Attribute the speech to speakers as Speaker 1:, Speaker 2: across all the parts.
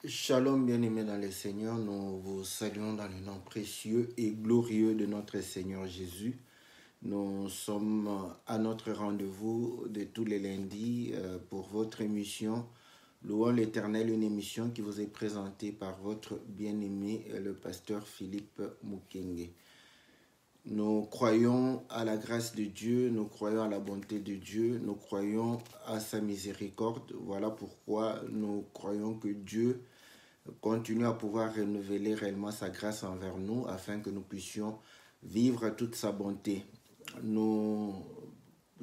Speaker 1: Shalom bien-aimés dans le Seigneur, nous vous saluons dans le nom précieux et glorieux de notre Seigneur Jésus. Nous sommes à notre rendez-vous de tous les lundis pour votre émission Louons l'Éternel, une émission qui vous est présentée par votre bien-aimé le pasteur Philippe Mukenge. Nous croyons à la grâce de Dieu, nous croyons à la bonté de Dieu, nous croyons à sa miséricorde. Voilà pourquoi nous croyons que Dieu continue à pouvoir renouveler réellement sa grâce envers nous afin que nous puissions vivre toute sa bonté. Nous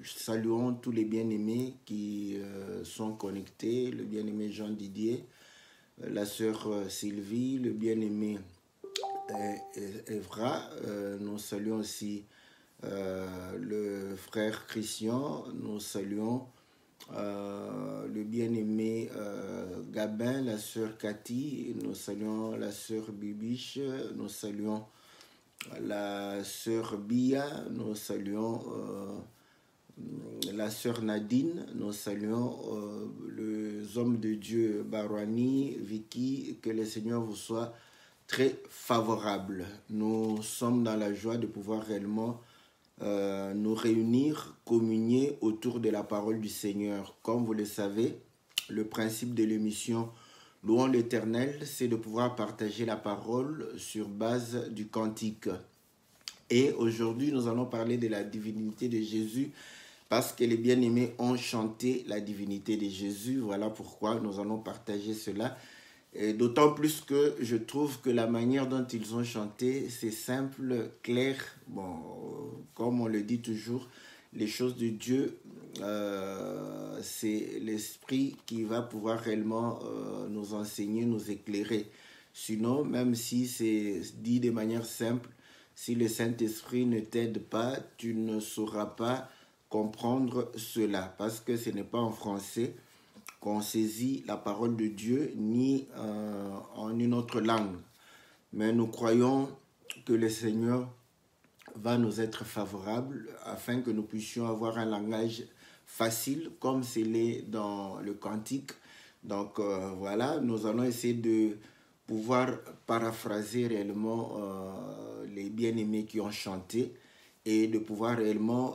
Speaker 1: saluons tous les bien-aimés qui sont connectés, le bien-aimé Jean Didier, la sœur Sylvie, le bien-aimé Evra. Nous saluons aussi le frère Christian, nous saluons le bien-aimé Gabin, la sœur Cathy, nous saluons la sœur Bibiche, nous saluons la sœur Bia, nous saluons la sœur Nadine, nous saluons les hommes de Dieu Barouani, Vicky, que le Seigneur vous soit très favorable. Nous sommes dans la joie de pouvoir réellement nous réunir, communier autour de la parole du Seigneur. Comme vous le savez, le principe de l'émission Louons l'Éternel, c'est de pouvoir partager la parole sur base du cantique. Et aujourd'hui, nous allons parler de la divinité de Jésus parce que les bien-aimés ont chanté la divinité de Jésus. Voilà pourquoi nous allons partager cela. D'autant plus que je trouve que la manière dont ils ont chanté, c'est simple, clair. Bon, comme on le dit toujours, les choses de Dieu, c'est l'Esprit qui va pouvoir réellement nous enseigner, nous éclairer. Sinon, même si c'est dit de manière simple, si le Saint-Esprit ne t'aide pas, tu ne sauras pas comprendre cela. Parce que ce n'est pas en français qu'on saisit la parole de Dieu, ni en une autre langue. Mais nous croyons que le Seigneur va nous être favorable afin que nous puissions avoir un langage facile, comme c'est l'est dans le cantique. Donc voilà, nous allons essayer de pouvoir paraphraser réellement les bien-aimés qui ont chanté et de pouvoir réellement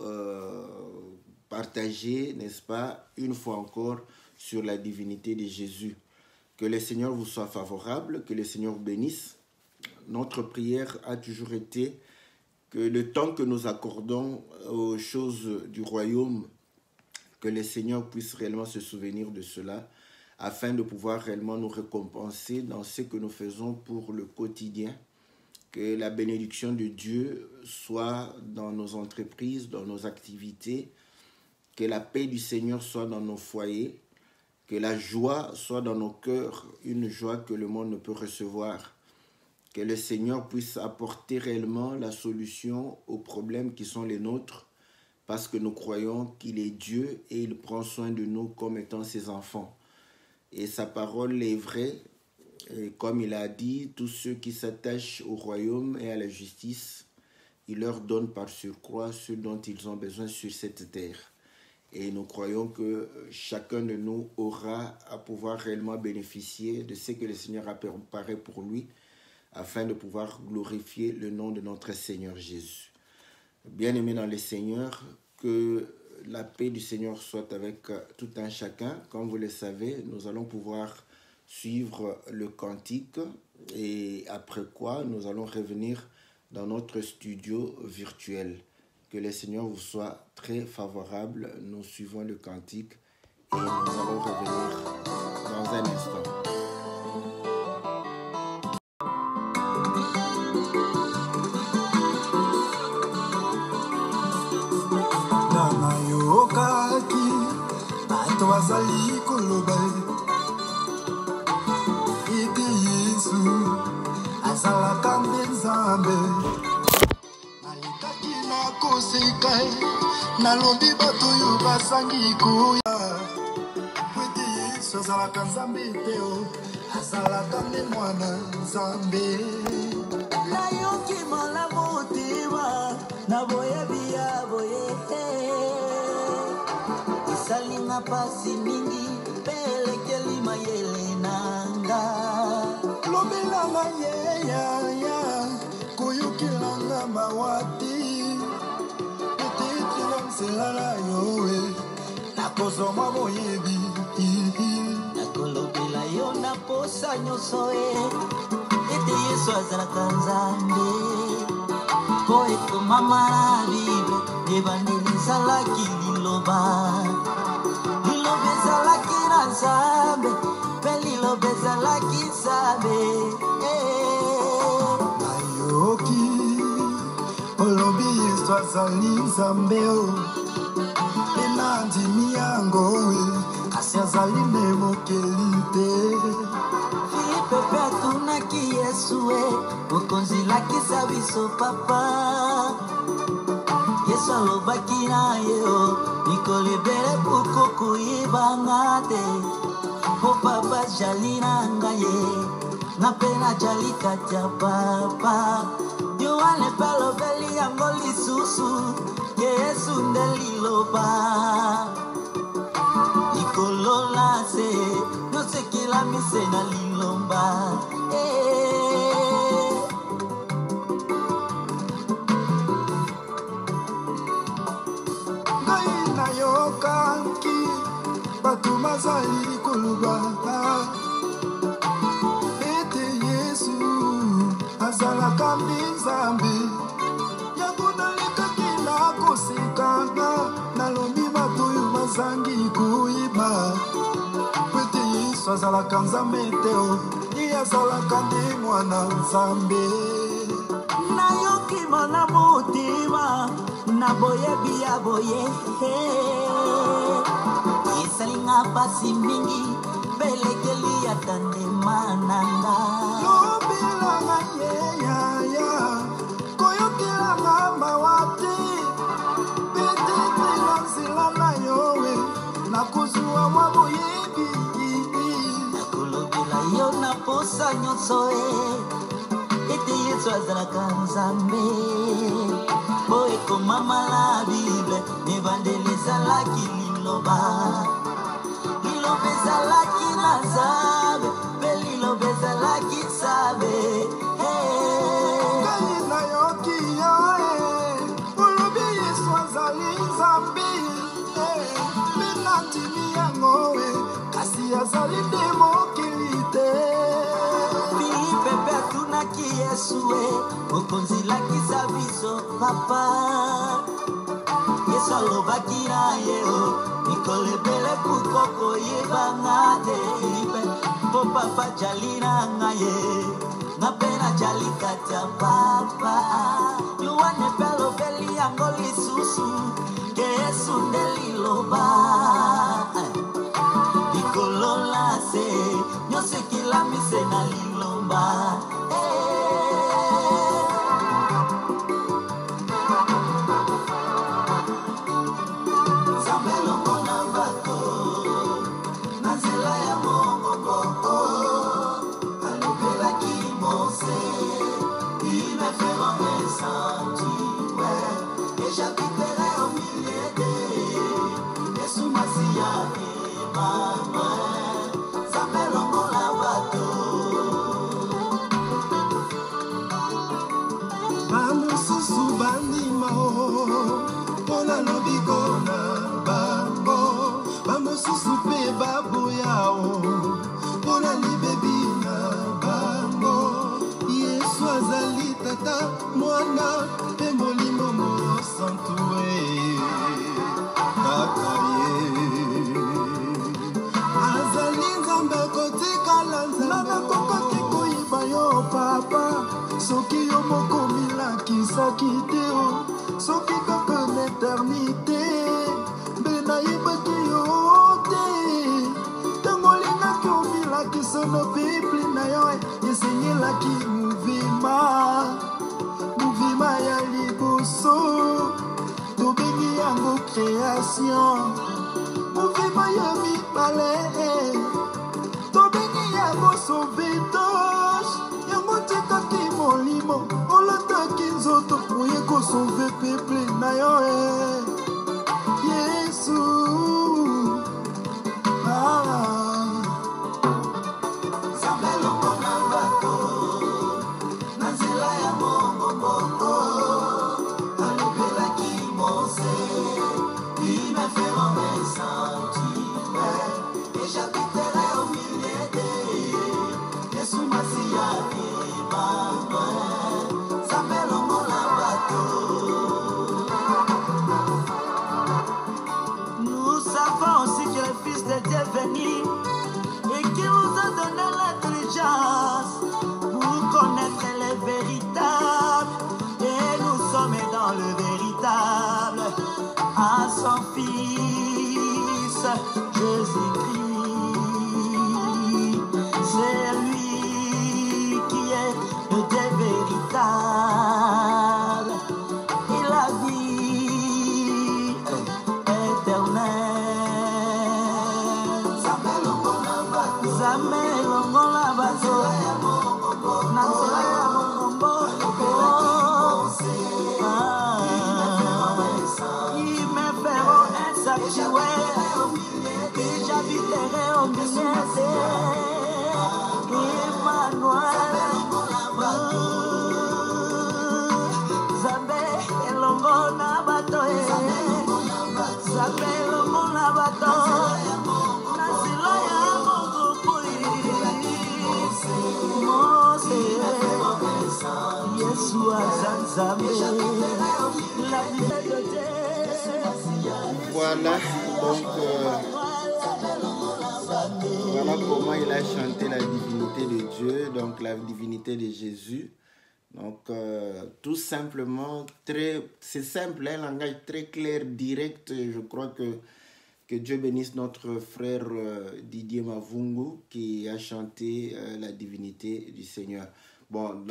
Speaker 1: partager, n'est-ce pas, une fois encore, sur la divinité de Jésus. Que le Seigneur vous soit favorable, que le Seigneur bénisse. Notre prière a toujours été que le temps que nous accordons aux choses du royaume, que le Seigneur puisse réellement se souvenir de cela, afin de pouvoir réellement nous récompenser dans ce que nous faisons pour le quotidien. Que la bénédiction de Dieu soit dans nos entreprises, dans nos activités, que la paix du Seigneur soit dans nos foyers, que la joie soit dans nos cœurs, une joie que le monde ne peut recevoir. Que le Seigneur puisse apporter réellement la solution aux problèmes qui sont les nôtres, parce que nous croyons qu'il est Dieu et il prend soin de nous comme étant ses enfants. Et sa parole est vraie, et comme il a dit, tous ceux qui s'attachent au royaume et à la justice, il leur donne par surcroît ce dont ils ont besoin sur cette terre. Et nous croyons que chacun de nous aura à pouvoir réellement bénéficier de ce que le Seigneur a préparé pour lui, afin de pouvoir glorifier le nom de notre Seigneur Jésus. Bien-aimés dans le Seigneur, que la paix du Seigneur soit avec tout un chacun. Comme vous le savez, nous allons pouvoir suivre le cantique et après quoi, nous allons revenir dans notre studio virtuel. Que le Seigneur vous soit très favorable. Nous suivons le cantique et nous allons revenir dans un instant.
Speaker 2: Nalobi bato yo basangi koya kwete Yesu azalaka nzambe te o azalaka nde mwana nzambe nayoki malamu motema na boyebi ya boye esalinga pasi mingi mpe elekeli mayele nanga lobelanga yeya koyokilanga mawati petitila nselala yowe nakozoma boyebi
Speaker 3: nakolobela yo na posa nyonso ete yesu azalaka nzambe po ekomama na bible ebandeli ezalaki liloba ezalaki na nzambe mpe liloba ezalaki nzambe
Speaker 2: nayoki olobi yesu azali nzambe mpe nandimi yango kasi azali nde mokeli te
Speaker 3: filipe mpe atunaki yesu mokonzi lakisa biso papa yesu alobaki na ye mikolo ebele poko koyebanga te po papa jali na ngai nga mpe najali kati ya papa yohane mpe alobeli yango lisusu ke yesu nde liloba likolola se nosekela mise na lilomba
Speaker 2: ngai nayokaki bato bazali koloba ete yesu azalaka mbi nzambe yango nalekaki nakosekanga nalobi bato oyo bazangi koyeba ete yesu azalaka nzambe te ye azalaka nde mwana nzambe
Speaker 3: nayoki mona motima na boyebi ya boye esalinga pasi mingi belekeli ata ndema nanga
Speaker 2: lobelanga yeyaya koyokelanga mawa te petetela nzela na yowe nakozwa mwa boyebi
Speaker 3: nakolobela yo na posa nyonso ete yesu azalaka nzambe po ekomama na bible ebandeli ezalaki liloba ezalaki na nzambe mpe liloba ezalaki nzambe
Speaker 2: ngai nayoki yo olobi yesu azali nzambe mpe nandimi yango kasi azali nde mokili te
Speaker 3: filipe mpe atunaki yesu mokonzi lakisa biso papa yesu alobaki na ye mikolo ebele kuko koyebanga te filipe mpo papa jali na ngai nga mpe najali kati ya papa yohane mpe alobeli yango lisusu ke yesu nde liloba likolola se nyonso ekilamise na lilomba
Speaker 2: mwana mpe molimo mosantue kaka ye azali nzambe kotikala nzambe nakokoki koyiba yo papa soki yo moko milakisaki te soki kaka l'éternité mbe nayebaki yo te ntango olingaki omilakisa na peuple na yo esengelaki muvima ya liboso tobengi yango création muvima ya mibale tobengi yango sauvetage yango tikaki molimo olataki nzoto oye kosauve peuple na yo yesu
Speaker 3: Zambelo kona bato
Speaker 1: Voilà, donc voilà comment il a chanté la divinité de Dieu, donc la divinité de Jésus. Donc tout simplement, c'est simple, un langage très clair, direct. Je crois que Dieu bénisse notre frère Didier Mavungu qui a chanté la divinité du Seigneur. Bon,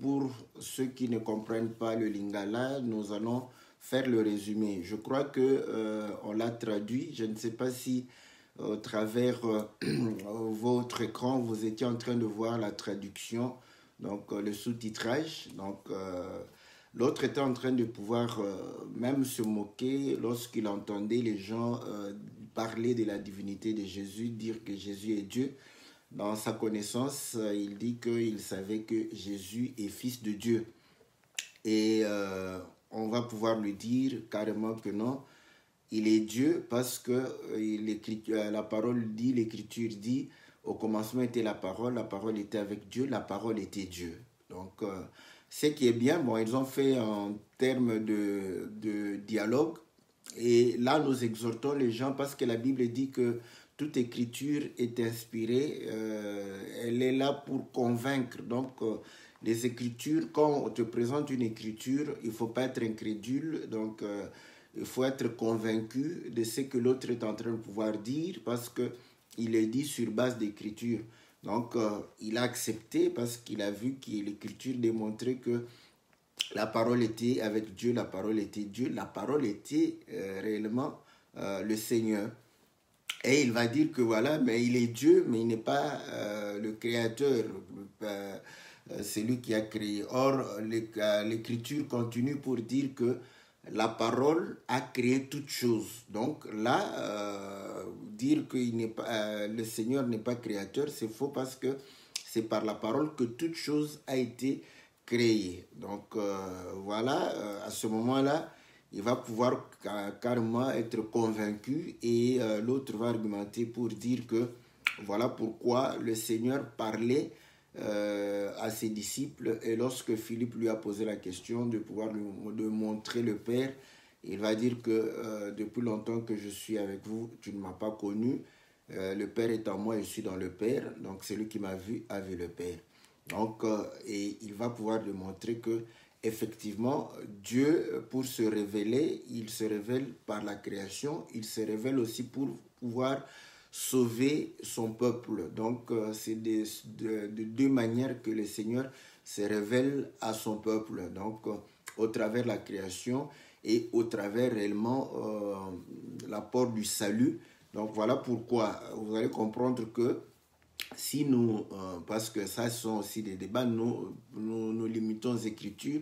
Speaker 1: pour ceux qui ne comprennent pas le lingala, nous allons faire le résumé. Je crois qu'on l'a traduit. Je ne sais pas si au travers votre écran, vous étiez en train de voir la traduction, donc le sous-titrage. Donc l'autre était en train de pouvoir même se moquer lorsqu'il entendait les gens parler de la divinité de Jésus, dire que Jésus est Dieu. Dans sa connaissance, il dit qu'il savait que Jésus est fils de Dieu. Et on va pouvoir lui dire carrément que non, il est Dieu parce que la parole dit, l'Écriture dit, au commencement était la parole était avec Dieu, la parole était Dieu. Donc, ce qui est bien, bon, ils ont fait en termes de dialogue. Et là, nous exhortons les gens parce que la Bible dit que toute écriture est inspirée, elle est là pour convaincre. Donc, les écritures, quand on te présente une écriture, il ne faut pas être incrédule. Donc, il faut être convaincu de ce que l'autre est en train de pouvoir dire parce qu'il est dit sur base d'écriture. Donc, il a accepté parce qu'il a vu que l'écriture démontrait que la parole était avec Dieu, la parole était Dieu, la parole était réellement le Seigneur. Et il va dire que voilà, mais il est Dieu, mais il n'est pas le créateur, c'est lui qui a créé. Or, l'écriture continue pour dire que la parole a créé toutes choses. Donc là, dire que le Seigneur n'est pas créateur, c'est faux parce que c'est par la parole que toute chose a été créée. Donc voilà, à ce moment-là, il va pouvoir carrément être convaincu et l'autre va argumenter pour dire que voilà pourquoi le Seigneur parlait à ses disciples et lorsque Philippe lui a posé la question de pouvoir de montrer le Père, il va dire que depuis longtemps que je suis avec vous, tu ne m'as pas connu, le Père est en moi et je suis dans le Père, donc celui qui m'a vu a vu le Père. Donc, et il va pouvoir démontrer que effectivement, Dieu, pour se révéler, il se révèle par la création, il se révèle aussi pour pouvoir sauver son peuple. Donc, c'est de deux manières que le Seigneur se révèle à son peuple. Donc, au travers de la création et au travers réellement l'apport du salut. Donc, voilà pourquoi vous allez comprendre que si nous, parce que ça ce sont aussi des débats, nous limitons aux Écritures.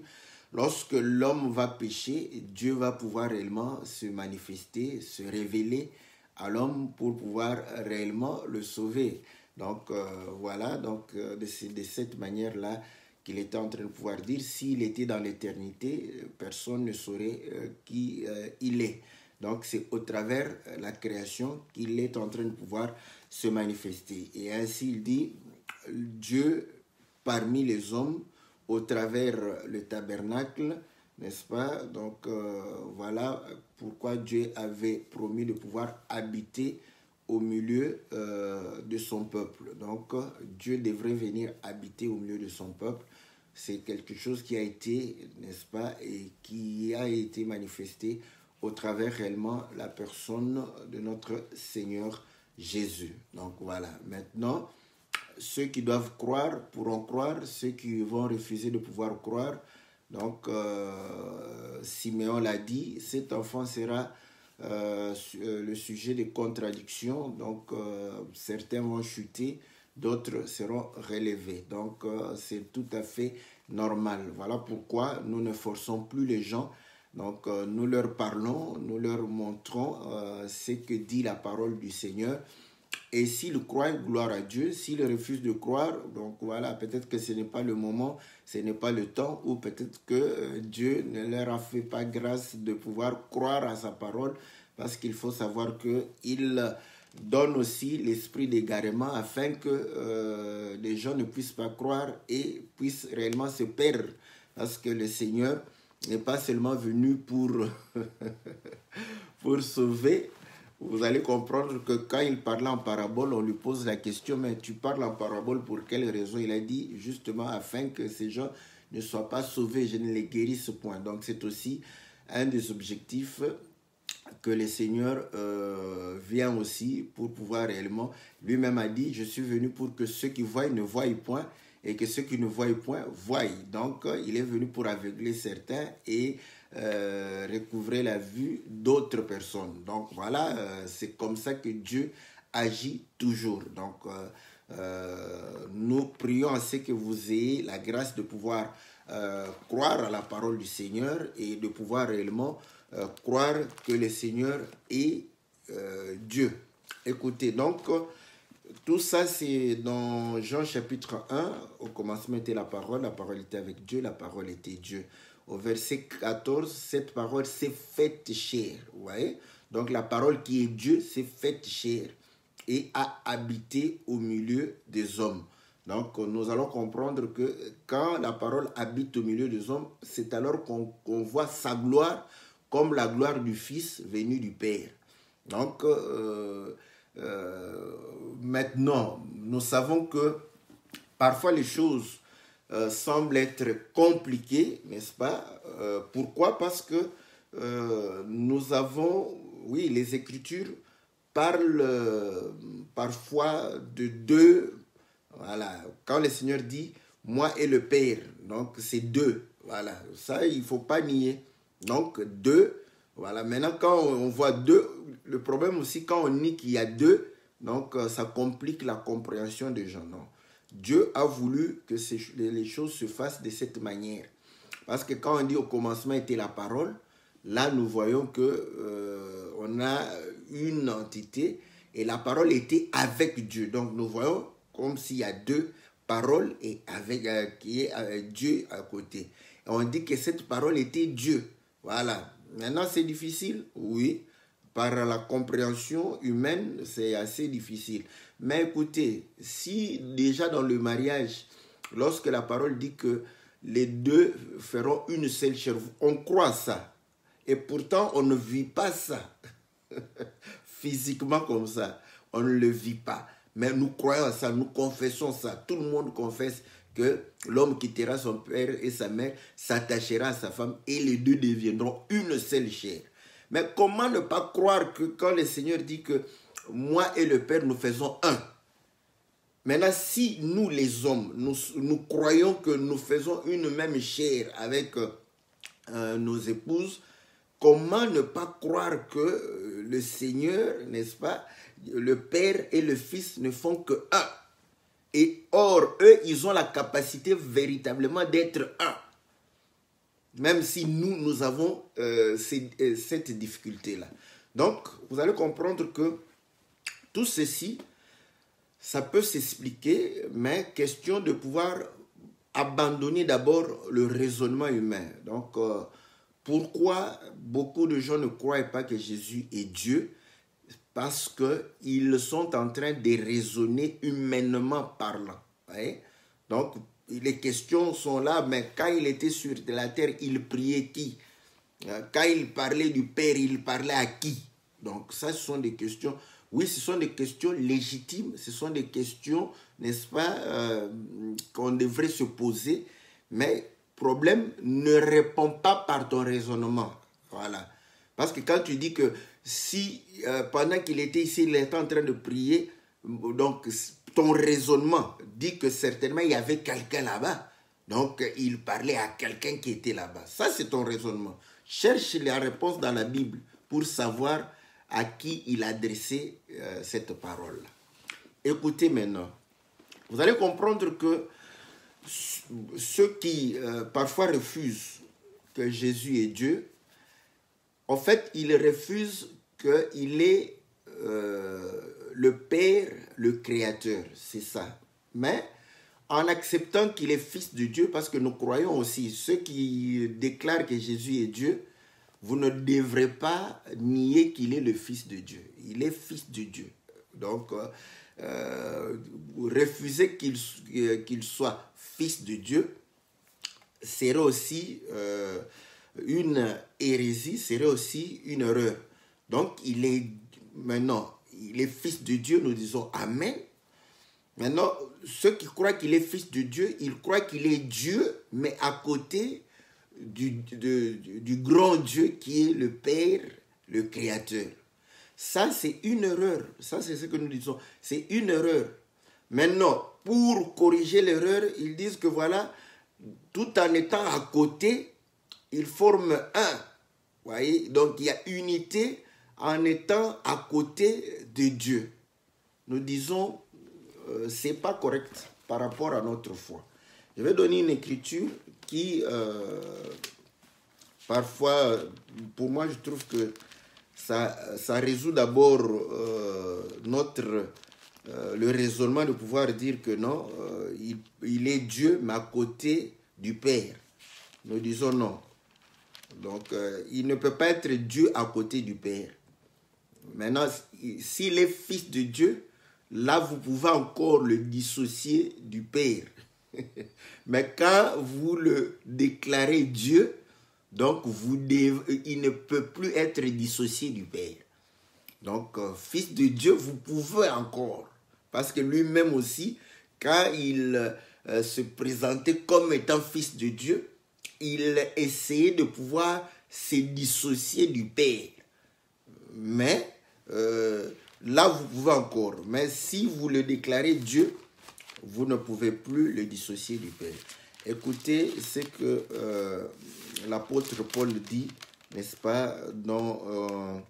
Speaker 1: Lorsque l'homme va pécher, Dieu va pouvoir réellement se manifester, se révéler à l'homme pour pouvoir réellement le sauver. Donc voilà, donc de cette manière-là qu'il était en train de pouvoir dire, s'il était dans l'éternité, personne ne saurait qui il est. Donc c'est au travers la création qu'il est en train de pouvoir se manifester. Et ainsi il dit, Dieu parmi les hommes, au travers le tabernacle, n'est-ce pas? Donc voilà pourquoi Dieu avait promis de pouvoir habiter au milieu de son peuple. Donc Dieu devrait venir habiter au milieu de son peuple. C'est quelque chose qui a été, n'est-ce pas, et qui a été manifesté au travers réellement la personne de notre Seigneur Jésus. Donc voilà, maintenant, ceux qui doivent croire pourront croire, ceux qui vont refuser de pouvoir croire. Donc, Siméon l'a dit, cet enfant sera le sujet des contradictions. Donc, certains vont chuter, d'autres seront relevés. Donc, c'est tout à fait normal. Voilà pourquoi nous ne forçons plus les gens. Donc, nous leur parlons, nous leur montrons ce que dit la parole du Seigneur. Et s'ils croient, gloire à Dieu. S'ils refusent de croire, donc voilà, peut-être que ce n'est pas le moment, ce n'est pas le temps, ou peut-être que Dieu ne leur a fait pas grâce de pouvoir croire à sa parole, parce qu'il faut savoir qu'il donne aussi l'esprit d'égarement afin que les gens ne puissent pas croire et puissent réellement se perdre. Parce que le Seigneur n'est pas seulement venu pour sauver. Vous allez comprendre que quand il parlait en parabole, on lui pose la question, mais tu parles en parabole pour quelle raison? Il a dit justement afin que ces gens ne soient pas sauvés, je ne les guérisse point. Donc c'est aussi un des objectifs que le Seigneur vient aussi pour pouvoir réellement, lui-même a dit, je suis venu pour que ceux qui voient ne voient point et que ceux qui ne voient point voient. Donc il est venu pour aveugler certains et recouvrer la vue d'autres personnes. Donc voilà, c'est comme ça que Dieu agit toujours. Donc nous prions à ce que vous ayez la grâce de pouvoir croire à la parole du Seigneur et de pouvoir réellement croire que le Seigneur est Dieu. Écoutez, donc tout ça c'est dans Jean chapitre 1, au commencement était la parole était avec Dieu, la parole était Dieu. Au verset 14, cette parole s'est faite chair. Vous voyez? Donc la parole qui est Dieu s'est faite chair et a habité au milieu des hommes. Donc nous allons comprendre que quand la parole habite au milieu des hommes, c'est alors qu'on voit sa gloire comme la gloire du Fils venu du Père. Donc maintenant, nous savons que parfois les choses semble être compliqué, n'est-ce pas? Pourquoi? Parce que nous avons, oui, les Écritures parlent parfois de deux. Voilà, quand le Seigneur dit « moi et le Père », donc c'est deux. Voilà, ça il ne faut pas nier. Donc deux, voilà. Maintenant quand on voit deux, le problème aussi quand on nie qu'il y a deux, donc ça complique la compréhension des gens. Non. Dieu a voulu que les choses se fassent de cette manière. Parce que quand on dit au commencement était la parole, là nous voyons que on a une entité et la parole était avec Dieu. Donc nous voyons comme s'il y a deux paroles et avec qui est Dieu à côté. Et on dit que cette parole était Dieu. Voilà. Maintenant c'est difficile, oui. Par la compréhension humaine, c'est assez difficile. Mais écoutez, si déjà dans le mariage, lorsque la parole dit que les deux feront une seule chair, on croit ça. Et pourtant, on ne vit pas ça. Physiquement comme ça, on ne le vit pas. Mais nous croyons à ça, nous confessons ça. Tout le monde confesse que l'homme quittera son père et sa mère, s'attachera à sa femme et les deux deviendront une seule chair. Mais comment ne pas croire que quand le Seigneur dit que moi et le Père, nous faisons un. Maintenant, si nous les hommes, nous croyons que nous faisons une même chair avec nos épouses, comment ne pas croire que le Seigneur, n'est-ce pas, le Père et le Fils ne font que un. Et or, eux, ils ont la capacité véritablement d'être un. Même si nous avons cette difficulté-là. Donc, vous allez comprendre que tout ceci, ça peut s'expliquer, mais question de pouvoir abandonner d'abord le raisonnement humain. Donc, pourquoi beaucoup de gens ne croient pas que Jésus est Dieu? Parce qu'ils sont en train de raisonner humainement parlant. Ouais? Donc, les questions sont là, mais quand il était sur la terre, il priait qui? Quand il parlait du Père, il parlait à qui? Donc ça, ce sont des questions, oui, ce sont des questions légitimes, ce sont des questions, n'est-ce pas, qu'on devrait se poser, mais problème, ne répond pas par ton raisonnement. Voilà. Parce que quand tu dis que si, pendant qu'il était ici, il était en train de prier, donc ton raisonnement dit que certainement il y avait quelqu'un là-bas. Donc il parlait à quelqu'un qui était là-bas. Ça, c'est ton raisonnement. Cherche la réponse dans la Bible. pour savoir à qui il adressait cette parole. Écoutez maintenant, vous allez comprendre que ceux qui parfois refusent que Jésus est Dieu, en fait, ils refusent qu'il est le Père, le Créateur, c'est ça. Mais en acceptant qu'il est Fils de Dieu, parce que nous croyons aussi, ceux qui déclarent que Jésus est Dieu, vous ne devrez pas nier qu'il est le Fils de Dieu. Il est Fils de Dieu. Donc, refuser qu'il soit Fils de Dieu serait aussi une hérésie, serait aussi une erreur. Donc, il est Fils de Dieu, nous disons Amen. Maintenant, ceux qui croient qu'il est Fils de Dieu, ils croient qu'il est Dieu, mais à côté du grand Dieu qui est le Père, le Créateur. Ça, c'est une erreur. Ça, c'est ce que nous disons. C'est une erreur. Maintenant, pour corriger l'erreur, ils disent que voilà, tout en étant à côté, ils forment un. Vous voyez? Donc, il y a unité en étant à côté de Dieu. Nous disons, ce n'est pas correct par rapport à notre foi. Je vais donner une écriture qui, parfois, pour moi, je trouve que ça résout d'abord le raisonnement de pouvoir dire que non, il est Dieu, mais à côté du Père. Nous disons non. Donc, il ne peut pas être Dieu à côté du Père. Maintenant, s'il est Fils de Dieu, là, vous pouvez encore le dissocier du Père. Mais quand vous le déclarez Dieu, donc il ne peut plus être dissocié du Père. Donc, Fils de Dieu, vous pouvez encore. Parce que lui-même aussi, quand il se présentait comme étant Fils de Dieu, il essayait de pouvoir se dissocier du Père. Mais là, vous pouvez encore. Mais si vous le déclarez Dieu, vous ne pouvez plus le dissocier du Père. Écoutez ce que l'apôtre Paul dit, n'est-ce pas, dans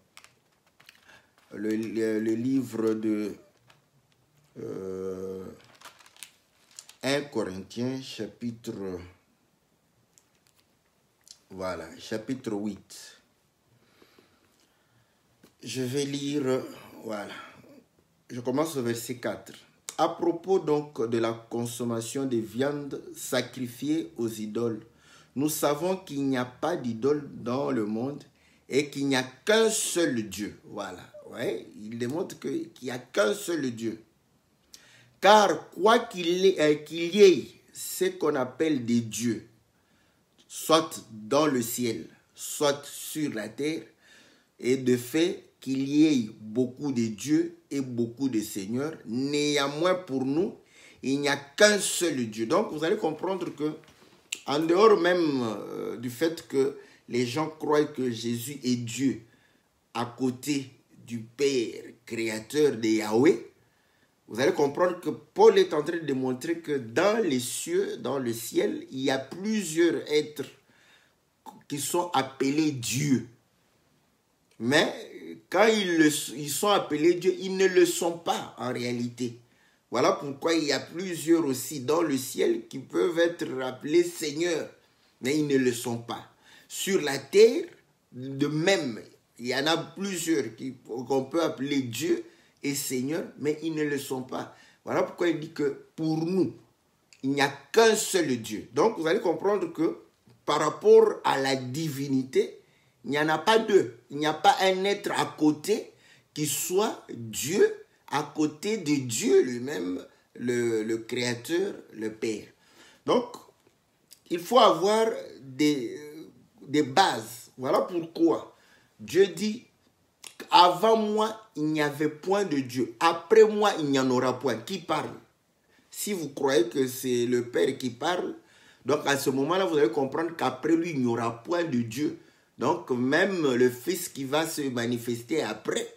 Speaker 1: le livre de 1 Corinthiens, chapitre 8. Je vais lire, voilà. Je commence au verset 4. À propos donc de la consommation des viandes sacrifiées aux idoles, nous savons qu'il n'y a pas d'idole dans le monde et qu'il n'y a qu'un seul Dieu. Voilà. Ouais, il démontre qu'il n'y a qu'un seul Dieu. Car quoi qu'il y ait ce qu'on appelle des dieux, soit dans le ciel, soit sur la terre, et de fait qu'il y ait beaucoup de dieux et beaucoup de seigneurs, néanmoins pour nous, il n'y a qu'un seul Dieu. Donc vous allez comprendre que, en dehors même du fait que les gens croient que Jésus est Dieu à côté du Père créateur de Yahweh, vous allez comprendre que Paul est en train de démontrer que dans les cieux, dans le ciel, il y a plusieurs êtres qui sont appelés Dieu. Mais quand ils sont appelés Dieu, ils ne le sont pas en réalité. Voilà pourquoi il y a plusieurs aussi dans le ciel qui peuvent être appelés Seigneur, mais ils ne le sont pas. Sur la terre, de même, il y en a plusieurs qu'on peut appeler Dieu et Seigneur, mais ils ne le sont pas. Voilà pourquoi il dit que pour nous, il n'y a qu'un seul Dieu. Donc vous allez comprendre que par rapport à la divinité, il n'y en a pas deux. Il n'y a pas un être à côté qui soit Dieu à côté de Dieu lui-même, le Créateur, le Père. Donc, il faut avoir des bases. Voilà pourquoi Dieu dit, avant moi, il n'y avait point de Dieu. Après moi, il n'y en aura point. Qui parle? Si vous croyez que c'est le Père qui parle, donc à ce moment-là, vous allez comprendre qu'après lui, il n'y aura point de Dieu. Donc même le Fils qui va se manifester après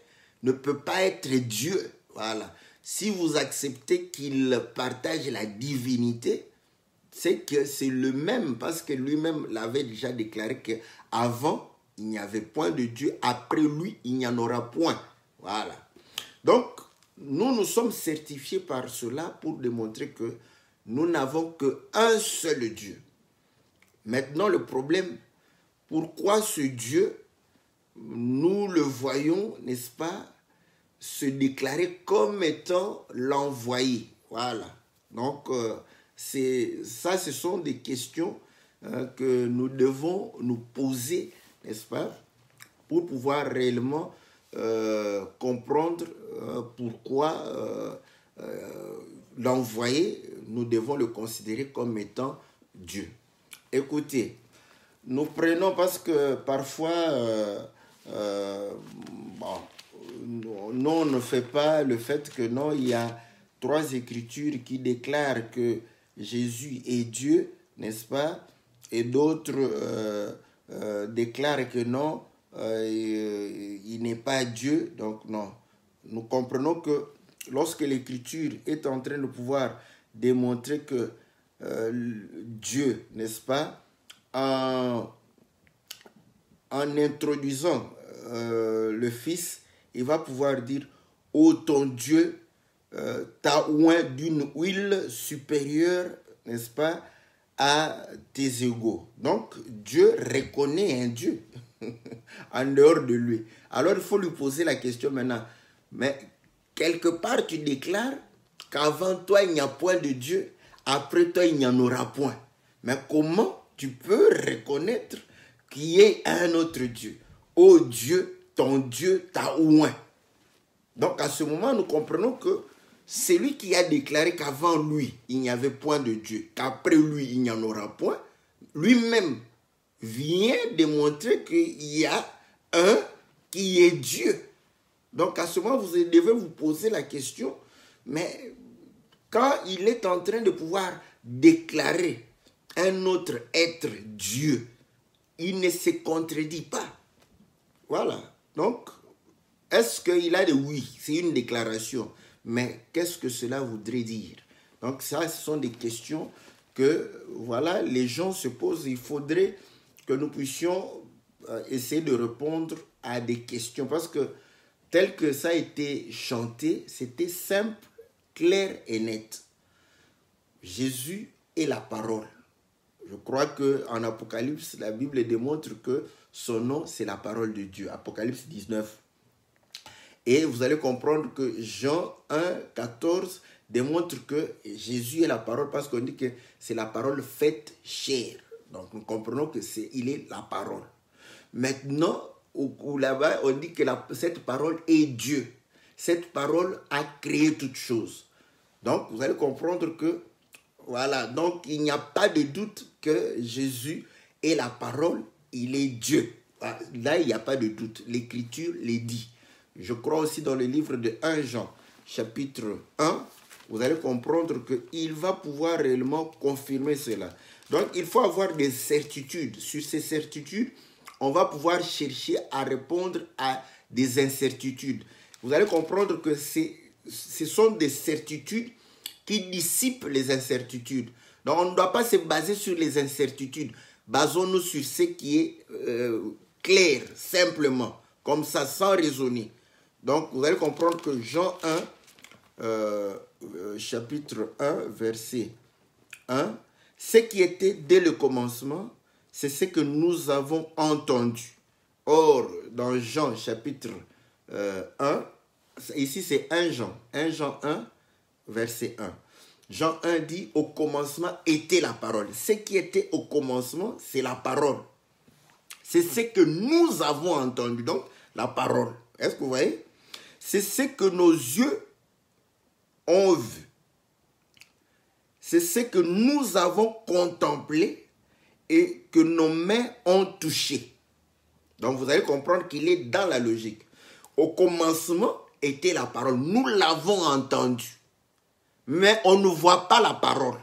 Speaker 1: ne peut pas être Dieu. Voilà. Si vous acceptez qu'il partage la divinité, c'est que c'est le même, parce que lui-même l'avait déjà déclaré qu'avant, il n'y avait point de Dieu. Après lui, il n'y en aura point. Voilà. Donc, nous sommes certifiés par cela pour démontrer que nous n'avons qu'un seul Dieu. Maintenant, le problème, pourquoi ce Dieu, nous le voyons, n'est-ce pas, se déclarer comme étant l'envoyé. Voilà. Donc, ce sont des questions que nous devons nous poser, n'est-ce pas, pour pouvoir réellement comprendre pourquoi l'envoyé, nous devons le considérer comme étant Dieu. Écoutez, nous prenons parce que parfois, on ne fait pas le fait que non, il y a 3 écritures qui déclarent que Jésus est Dieu, n'est-ce pas? Et d'autres déclarent que non, il n'est pas Dieu. Donc non, nous comprenons que lorsque l'écriture est en train de pouvoir démontrer que Dieu, n'est-ce pas, en introduisant le Fils, il va pouvoir dire « Ô ton Dieu, t'a oint d'une huile supérieure, n'est-ce pas, à tes égaux. » Donc, Dieu reconnaît un Dieu en dehors de lui. Alors, il faut lui poser la question maintenant. Mais quelque part, tu déclares qu'avant toi, il n'y a point de Dieu. Après toi, il n'y en aura point. Mais comment tu peux reconnaître qu'il y ait un autre Dieu? Ô Dieu, ton Dieu t'a oint. Donc, à ce moment, nous comprenons que celui qui a déclaré qu'avant lui, il n'y avait point de Dieu, qu'après lui, il n'y en aura point, lui-même vient démontrer qu'il y a un qui est Dieu. Donc, à ce moment, vous devez vous poser la question, mais quand il est en train de pouvoir déclarer un autre être Dieu, il ne se contredit pas. Voilà. Donc, est-ce qu'il a dit oui? C'est une déclaration. Mais qu'est-ce que cela voudrait dire? Donc ça, ce sont des questions que, voilà, les gens se posent. Il faudrait que nous puissions essayer de répondre à des questions. Parce que tel que ça a été chanté, c'était simple, clair et net. Jésus est la parole. Je crois qu'en Apocalypse, la Bible démontre que son nom, c'est la parole de Dieu. Apocalypse 19. Et vous allez comprendre que Jean 1, 14 démontre que Jésus est la parole parce qu'on dit que c'est la parole faite chair. Donc nous comprenons que il est la parole. Maintenant, là-bas, on dit que cette parole est Dieu. Cette parole a créé toutes choses. Donc vous allez comprendre que, voilà, donc il n'y a pas de doute que Jésus est la parole, il est Dieu. Là, il n'y a pas de doute. L'Écriture les dit. Je crois aussi dans le livre de 1 Jean, chapitre 1, vous allez comprendre qu'il va pouvoir réellement confirmer cela. Donc, il faut avoir des certitudes. Sur ces certitudes, on va pouvoir chercher à répondre à des incertitudes. Vous allez comprendre que ce sont des certitudes qui dissipent les incertitudes. Donc, on ne doit pas se baser sur les incertitudes. Basons-nous sur ce qui est clair, simplement, comme ça, sans raisonner. Donc, vous allez comprendre que Jean 1, chapitre 1, verset 1, ce qui était dès le commencement, c'est ce que nous avons entendu. Or, dans Jean, chapitre 1, ici c'est 1 Jean 1, verset 1. Jean 1 dit, au commencement était la parole. Ce qui était au commencement, c'est la parole. C'est ce que nous avons entendu, donc la parole. Est-ce que vous voyez? C'est ce que nos yeux ont vu. C'est ce que nous avons contemplé et que nos mains ont touché. Donc vous allez comprendre qu'il est dans la logique. Au commencement était la parole. Nous l'avons entendu. Mais on ne voit pas la parole.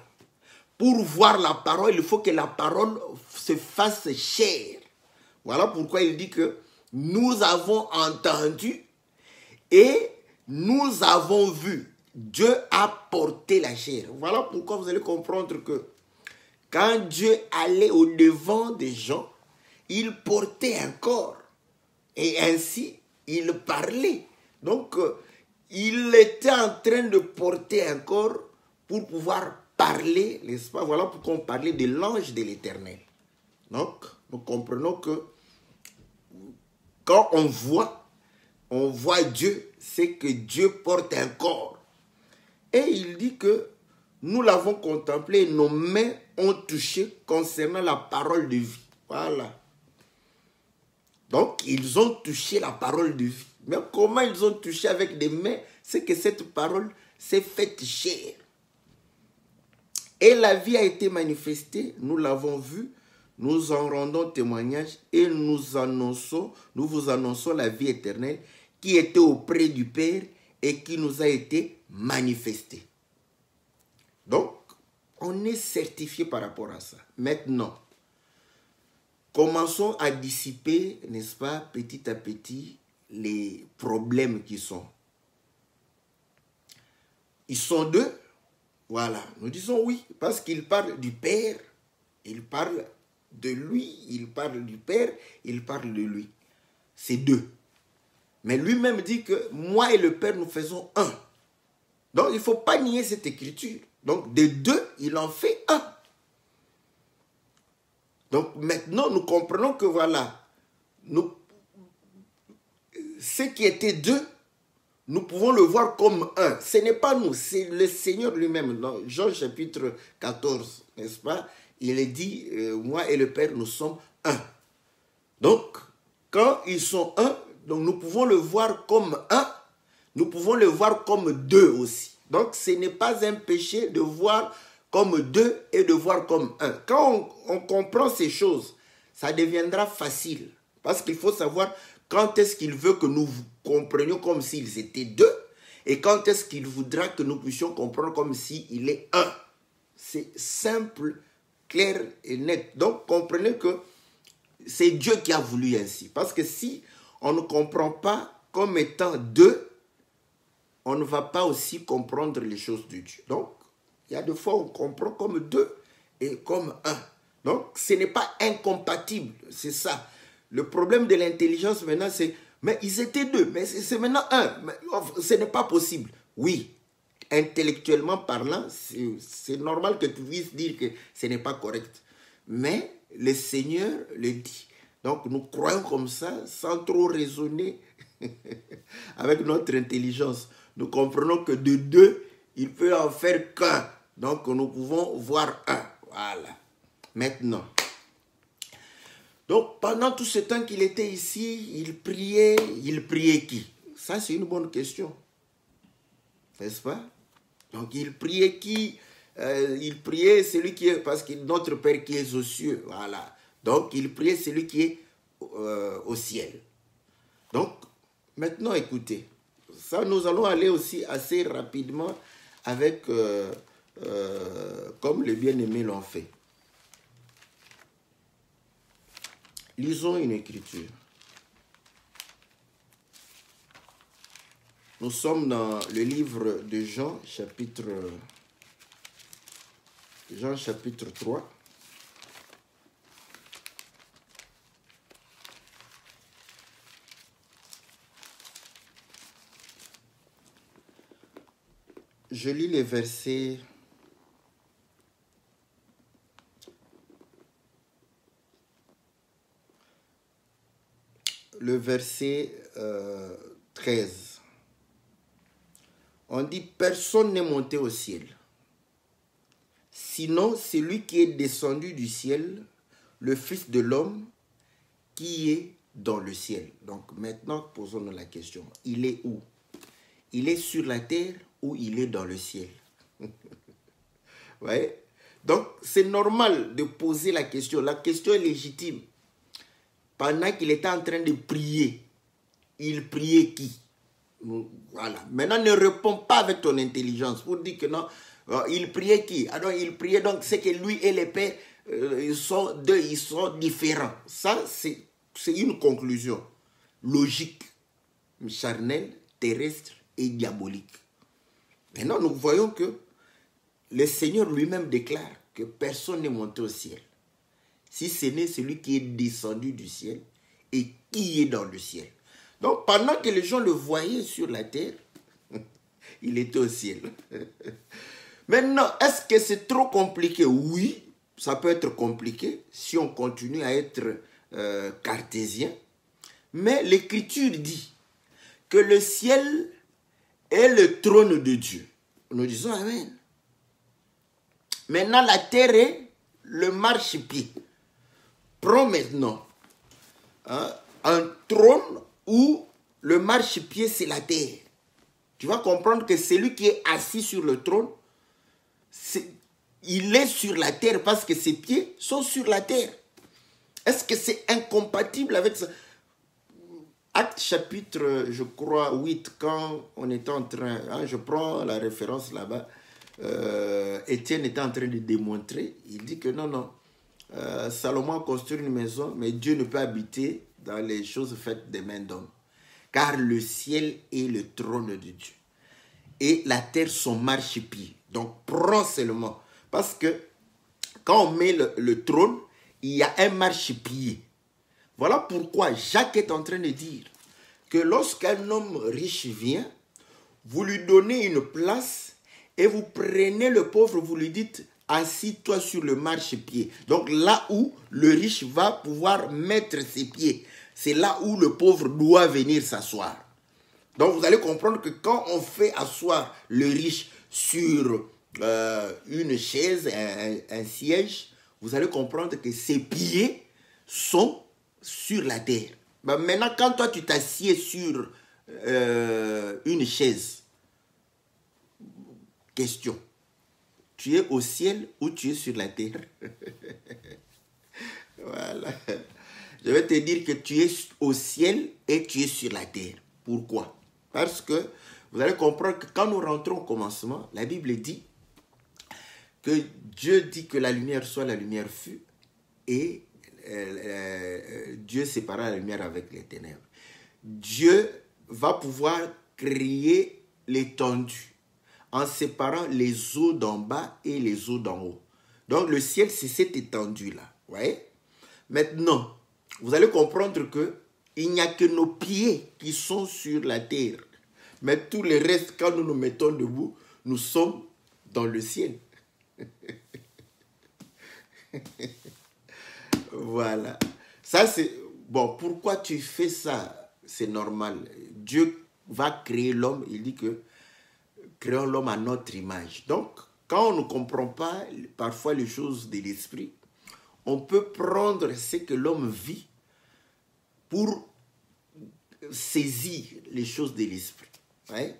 Speaker 1: Pour voir la parole, il faut que la parole se fasse chair. Voilà pourquoi il dit que nous avons entendu et nous avons vu. Dieu a porté la chair. Voilà pourquoi vous allez comprendre que quand Dieu allait au-devant des gens, il portait un corps. Et ainsi, il parlait. Donc, il était en train de porter un corps pour pouvoir parler, n'est-ce pas? Voilà pourquoi on parlait de l'ange de l'Éternel. Donc, nous comprenons que quand on voit Dieu, c'est que Dieu porte un corps. Et il dit que nous l'avons contemplé, nos mains ont touché concernant la parole de vie. Voilà. Donc, ils ont touché la parole de vie. Mais comment ils ont touché avec des mains? C'est que cette parole s'est faite chair. Et la vie a été manifestée, nous l'avons vue, nous en rendons témoignage et nous vous annonçons la vie éternelle qui était auprès du Père et qui nous a été manifestée. Donc, on est certifié par rapport à ça. Maintenant, commençons à dissiper, n'est-ce pas, petit à petit, les problèmes qui sont. Ils sont deux. Voilà, nous disons oui, parce qu'il parle du Père, il parle de lui, il parle du Père, il parle de lui. C'est deux. Mais lui-même dit que moi et le Père, nous faisons un. Donc, il ne faut pas nier cette écriture. Donc, de deux, il en fait un. Donc, maintenant, nous comprenons que voilà, ce qui était deux, nous pouvons le voir comme un. Ce n'est pas nous, c'est le Seigneur lui-même. Dans Jean chapitre 14, n'est-ce pas? Il est dit, moi et le Père, nous sommes un. Donc, quand ils sont un, donc nous pouvons le voir comme un, nous pouvons le voir comme deux aussi. Donc, ce n'est pas un péché de voir comme deux et de voir comme un. Quand on comprend ces choses, ça deviendra facile. Parce qu'il faut savoir quand est-ce qu'il veut que nous comprenions comme s'ils étaient deux et quand est-ce qu'il voudra que nous puissions comprendre comme s'il est un. C'est simple, clair et net. Donc, comprenez que c'est Dieu qui a voulu ainsi. Parce que si on ne comprend pas comme étant deux, on ne va pas aussi comprendre les choses de Dieu. Donc, il y a des fois où on comprend comme deux et comme un. Donc, ce n'est pas incompatible, c'est ça. Le problème de l'intelligence maintenant, c'est, mais ils étaient deux, mais c'est maintenant un. Mais, ce n'est pas possible. Oui, intellectuellement parlant, c'est normal que tu puisses dire que ce n'est pas correct. Mais le Seigneur le dit. Donc, nous croyons comme ça, sans trop raisonner avec notre intelligence. Nous comprenons que de deux, il peut en faire qu'un. Donc, nous pouvons voir un. Voilà. Maintenant. Donc, pendant tout ce temps qu'il était ici, il priait qui? Ça, c'est une bonne question. N'est-ce pas? Donc, il priait qui? Il priait celui qui est, parce que notre Père qui est aux cieux. Voilà. Donc, il priait celui qui est au ciel. Donc, maintenant, écoutez. Ça, nous allons aller aussi assez rapidement avec, comme les bien-aimés l'ont fait. Lisons une écriture. Nous sommes dans le livre de Jean, chapitre 3. Je lis les versets le verset 13. On dit, personne n'est monté au ciel. Sinon, c'est lui qui est descendu du ciel, le Fils de l'homme, qui est dans le ciel. Donc maintenant, posons-nous la question. Il est où? Il est sur la terre ou il est dans le ciel? Ouais. Donc, c'est normal de poser la question. La question est légitime. Pendant qu'il était en train de prier, il priait qui? Voilà. Maintenant, ne réponds pas avec ton intelligence pour dire que non, il priait qui? Alors, il priait donc, c'est que lui et les pères, ils sont deux, ils sont différents. Ça, c'est une conclusion logique, charnelle, terrestre et diabolique. Maintenant, nous voyons que le Seigneur lui-même déclare que personne n'est monté au ciel. si ce n'est celui qui est descendu du ciel et qui est dans le ciel. Donc, pendant que les gens le voyaient sur la terre, il était au ciel. Maintenant, est-ce que c'est trop compliqué? Oui, ça peut être compliqué si on continue à être cartésien. Mais l'Écriture dit que le ciel est le trône de Dieu. Nous disons Amen. Maintenant, la terre est le marchepied. Prends maintenant un trône où le marchepied, c'est la terre. Tu vas comprendre que celui qui est assis sur le trône, il est sur la terre parce que ses pieds sont sur la terre. Est-ce que c'est incompatible avec ça? Acte chapitre, je crois, 8, quand on était en train, je prends la référence là-bas, Étienne était en train de démontrer, il dit que non, Salomon a construit une maison, mais Dieu ne peut habiter dans les choses faites des mains d'hommes. Car le ciel est le trône de Dieu. Et la terre son marchepied. Donc prends seulement. Parce que quand on met le trône, il y a un marchepied. Voilà pourquoi Jacques est en train de dire que lorsqu'un homme riche vient, vous lui donnez une place et vous prenez le pauvre, vous lui dites « assis-toi sur le marchepied ». Donc là où le riche va pouvoir mettre ses pieds, c'est là où le pauvre doit venir s'asseoir. Donc vous allez comprendre que quand on fait asseoir le riche sur une chaise, un siège, vous allez comprendre que ses pieds sont sur la terre. Mais maintenant, quand toi tu t'assieds sur une chaise, question, tu es au ciel ou tu es sur la terre? Voilà. Je vais te dire que tu es au ciel et tu es sur la terre. Pourquoi? Parce que vous allez comprendre que quand nous rentrons au commencement, la Bible dit que Dieu dit que la lumière soit, la lumière fut, et Dieu sépara la lumière avec les ténèbres. Dieu va pouvoir créer l'étendue en séparant les eaux d'en bas et les eaux d'en haut. Donc le ciel, c'est cette étendue-là. Vous voyez? Maintenant, vous allez comprendre qu'il n'y a que nos pieds qui sont sur la terre. Mais tout le reste, quand nous nous mettons debout, nous sommes dans le ciel. Voilà. Ça, c'est... Bon, pourquoi tu fais ça? C'est normal. Dieu va créer l'homme. Il dit que créons l'homme à notre image. Donc, quand on ne comprend pas parfois les choses de l'esprit, on peut prendre ce que l'homme vit pour saisir les choses de l'esprit. Ouais?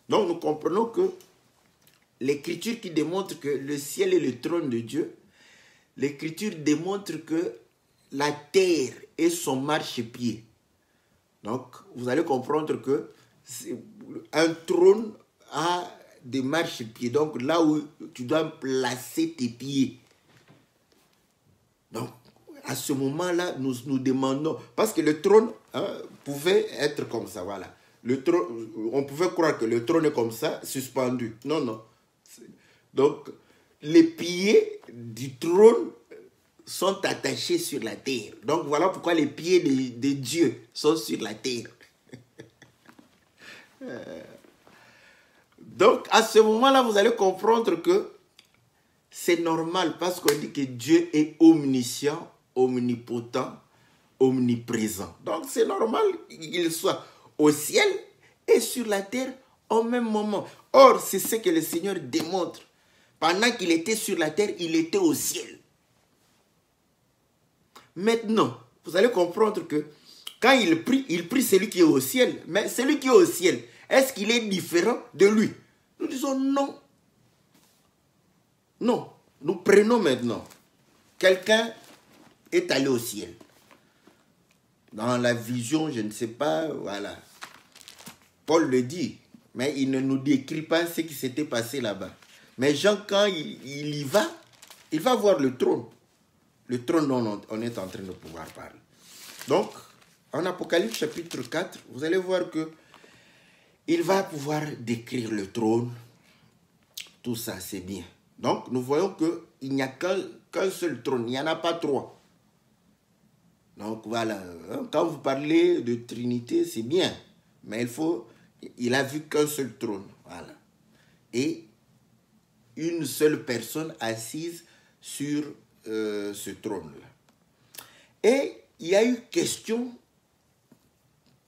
Speaker 1: Donc, nous comprenons que l'Écriture qui démontre que le ciel est le trône de Dieu, l'Écriture démontre que la terre est son marchepied. Donc, vous allez comprendre que un trône a des marchepieds. Donc, là où tu dois placer tes pieds. Donc, à ce moment-là, nous demandons... Parce que le trône pouvait être comme ça, voilà. Le trône, on pouvait croire que le trône est comme ça, suspendu. Non, non. Donc, les pieds du trône sont attachés sur la terre. Donc, voilà pourquoi les pieds de Dieu sont sur la terre. Donc, à ce moment-là, vous allez comprendre que c'est normal parce qu'on dit que Dieu est omniscient, omnipotent, omniprésent. Donc, c'est normal qu'il soit au ciel et sur la terre au même moment. Or, c'est ce que le Seigneur démontre. Pendant qu'il était sur la terre, il était au ciel. Maintenant, vous allez comprendre que quand il prie celui qui est au ciel. Mais celui qui est au ciel, est-ce qu'il est différent de lui? Nous disons non. Non. Nous prenons maintenant. Quelqu'un est allé au ciel. Dans la vision, je ne sais pas, voilà. Paul le dit, mais il ne nous décrit pas ce qui s'était passé là-bas. Mais Jean, quand il y va, il va voir le trône. Le trône dont on est en train de pouvoir parler. Donc, en Apocalypse chapitre 4, vous allez voir que il va pouvoir décrire le trône. Tout ça, c'est bien. Donc, nous voyons qu'il n'y a qu'un seul trône. Il n'y en a pas trois. Donc, voilà. Quand vous parlez de Trinité, c'est bien. Mais il a vu qu'un seul trône. Voilà. Et une seule personne assise sur ce trône-là. Et il y a eu question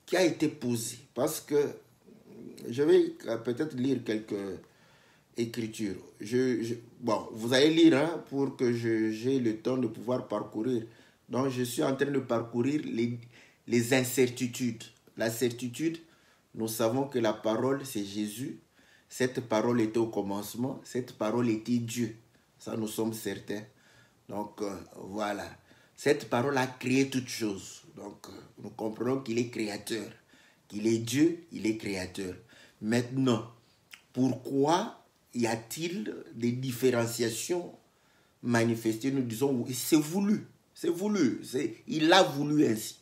Speaker 1: qui a été posée. Parce que je vais peut-être lire quelques écritures. Bon, vous allez lire hein, pour que j'ai le temps de pouvoir parcourir. Donc, je suis en train de parcourir les incertitudes. La certitude, nous savons que la parole, c'est Jésus. Cette parole était au commencement. Cette parole était Dieu. Ça, nous sommes certains. Donc, voilà. Cette parole a créé toutes choses. Donc, nous comprenons qu'il est créateur. Qu'il est Dieu, il est créateur. Maintenant, pourquoi y a-t-il des différenciations manifestées? Nous disons, c'est voulu. C'est voulu. Il a voulu ainsi.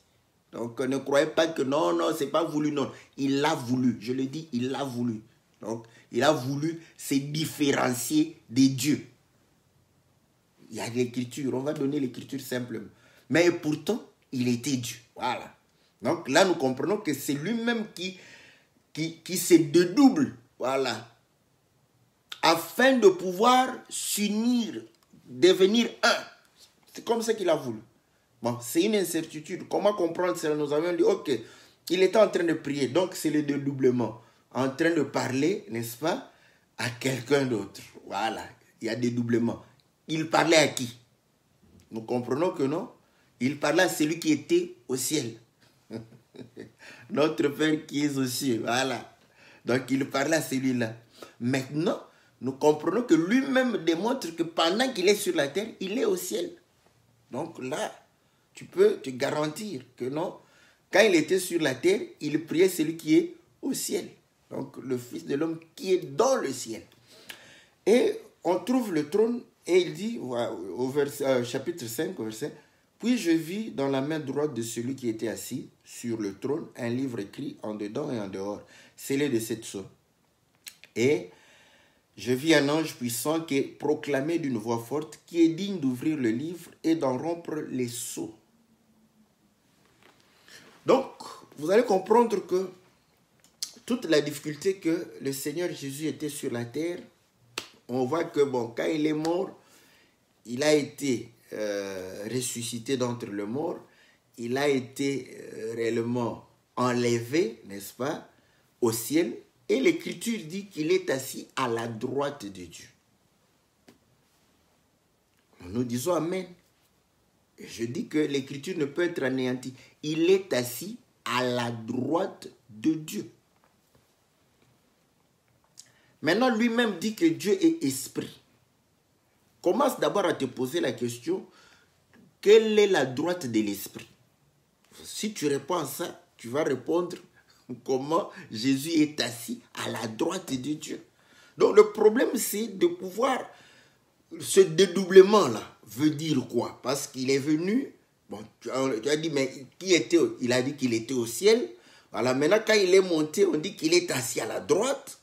Speaker 1: Donc, ne croyez pas que non, c'est pas voulu, non. Il l'a voulu. Je le dis, il l'a voulu. Donc, il a voulu se différencier des dieux. Il y a l'écriture. On va donner l'écriture simplement. Mais pourtant, il était Dieu. Voilà. Donc, là, nous comprenons que c'est lui-même qui se dédouble. Voilà. Afin de pouvoir s'unir, devenir un. C'est comme ça qu'il a voulu. Bon, c'est une incertitude. Comment comprendre cela? Nous avions dit, ok, il était en train de prier, donc c'est le dédoublement. En train de parler, n'est-ce pas, à quelqu'un d'autre. Voilà, il y a dédoublement. Il parlait à qui? Nous comprenons que non. Il parlait à celui qui était au ciel. Notre Père qui est aux cieux, voilà. Donc il parlait à celui-là. Maintenant, nous comprenons que lui-même démontre que pendant qu'il est sur la terre, il est au ciel. Donc là, tu peux te garantir que non. Quand il était sur la terre, il priait celui qui est au ciel. Donc le Fils de l'homme qui est dans le ciel. Et on trouve le trône et il dit, au chapitre 5, verset, « Puis je vis dans la main droite de celui qui était assis sur le trône un livre écrit en dedans et en dehors, scellé de 7 sceaux. Et je vis un ange puissant qui proclamait d'une voix forte, qui est digne d'ouvrir le livre et d'en rompre les sceaux. » Donc, vous allez comprendre que toute la difficulté que le Seigneur Jésus était sur la terre, on voit que bon, quand il est mort, il a été ressuscité d'entre les morts, il a été réellement enlevé, n'est-ce pas, au ciel, et l'Écriture dit qu'il est assis à la droite de Dieu. Nous disons Amen. Et je dis que l'Écriture ne peut être anéantie. Il est assis à la droite de Dieu. Maintenant, lui-même dit que Dieu est esprit. Commence d'abord à te poser la question, quelle est la droite de l'esprit? Si tu réponds à ça, tu vas répondre comment Jésus est assis à la droite de Dieu. Donc le problème, c'est de pouvoir, ce dédoublement-là veut dire quoi? Parce qu'il est venu, bon, tu as dit, mais qui était? Il a dit qu'il était au ciel. Voilà, maintenant quand il est monté, on dit qu'il est assis à la droite.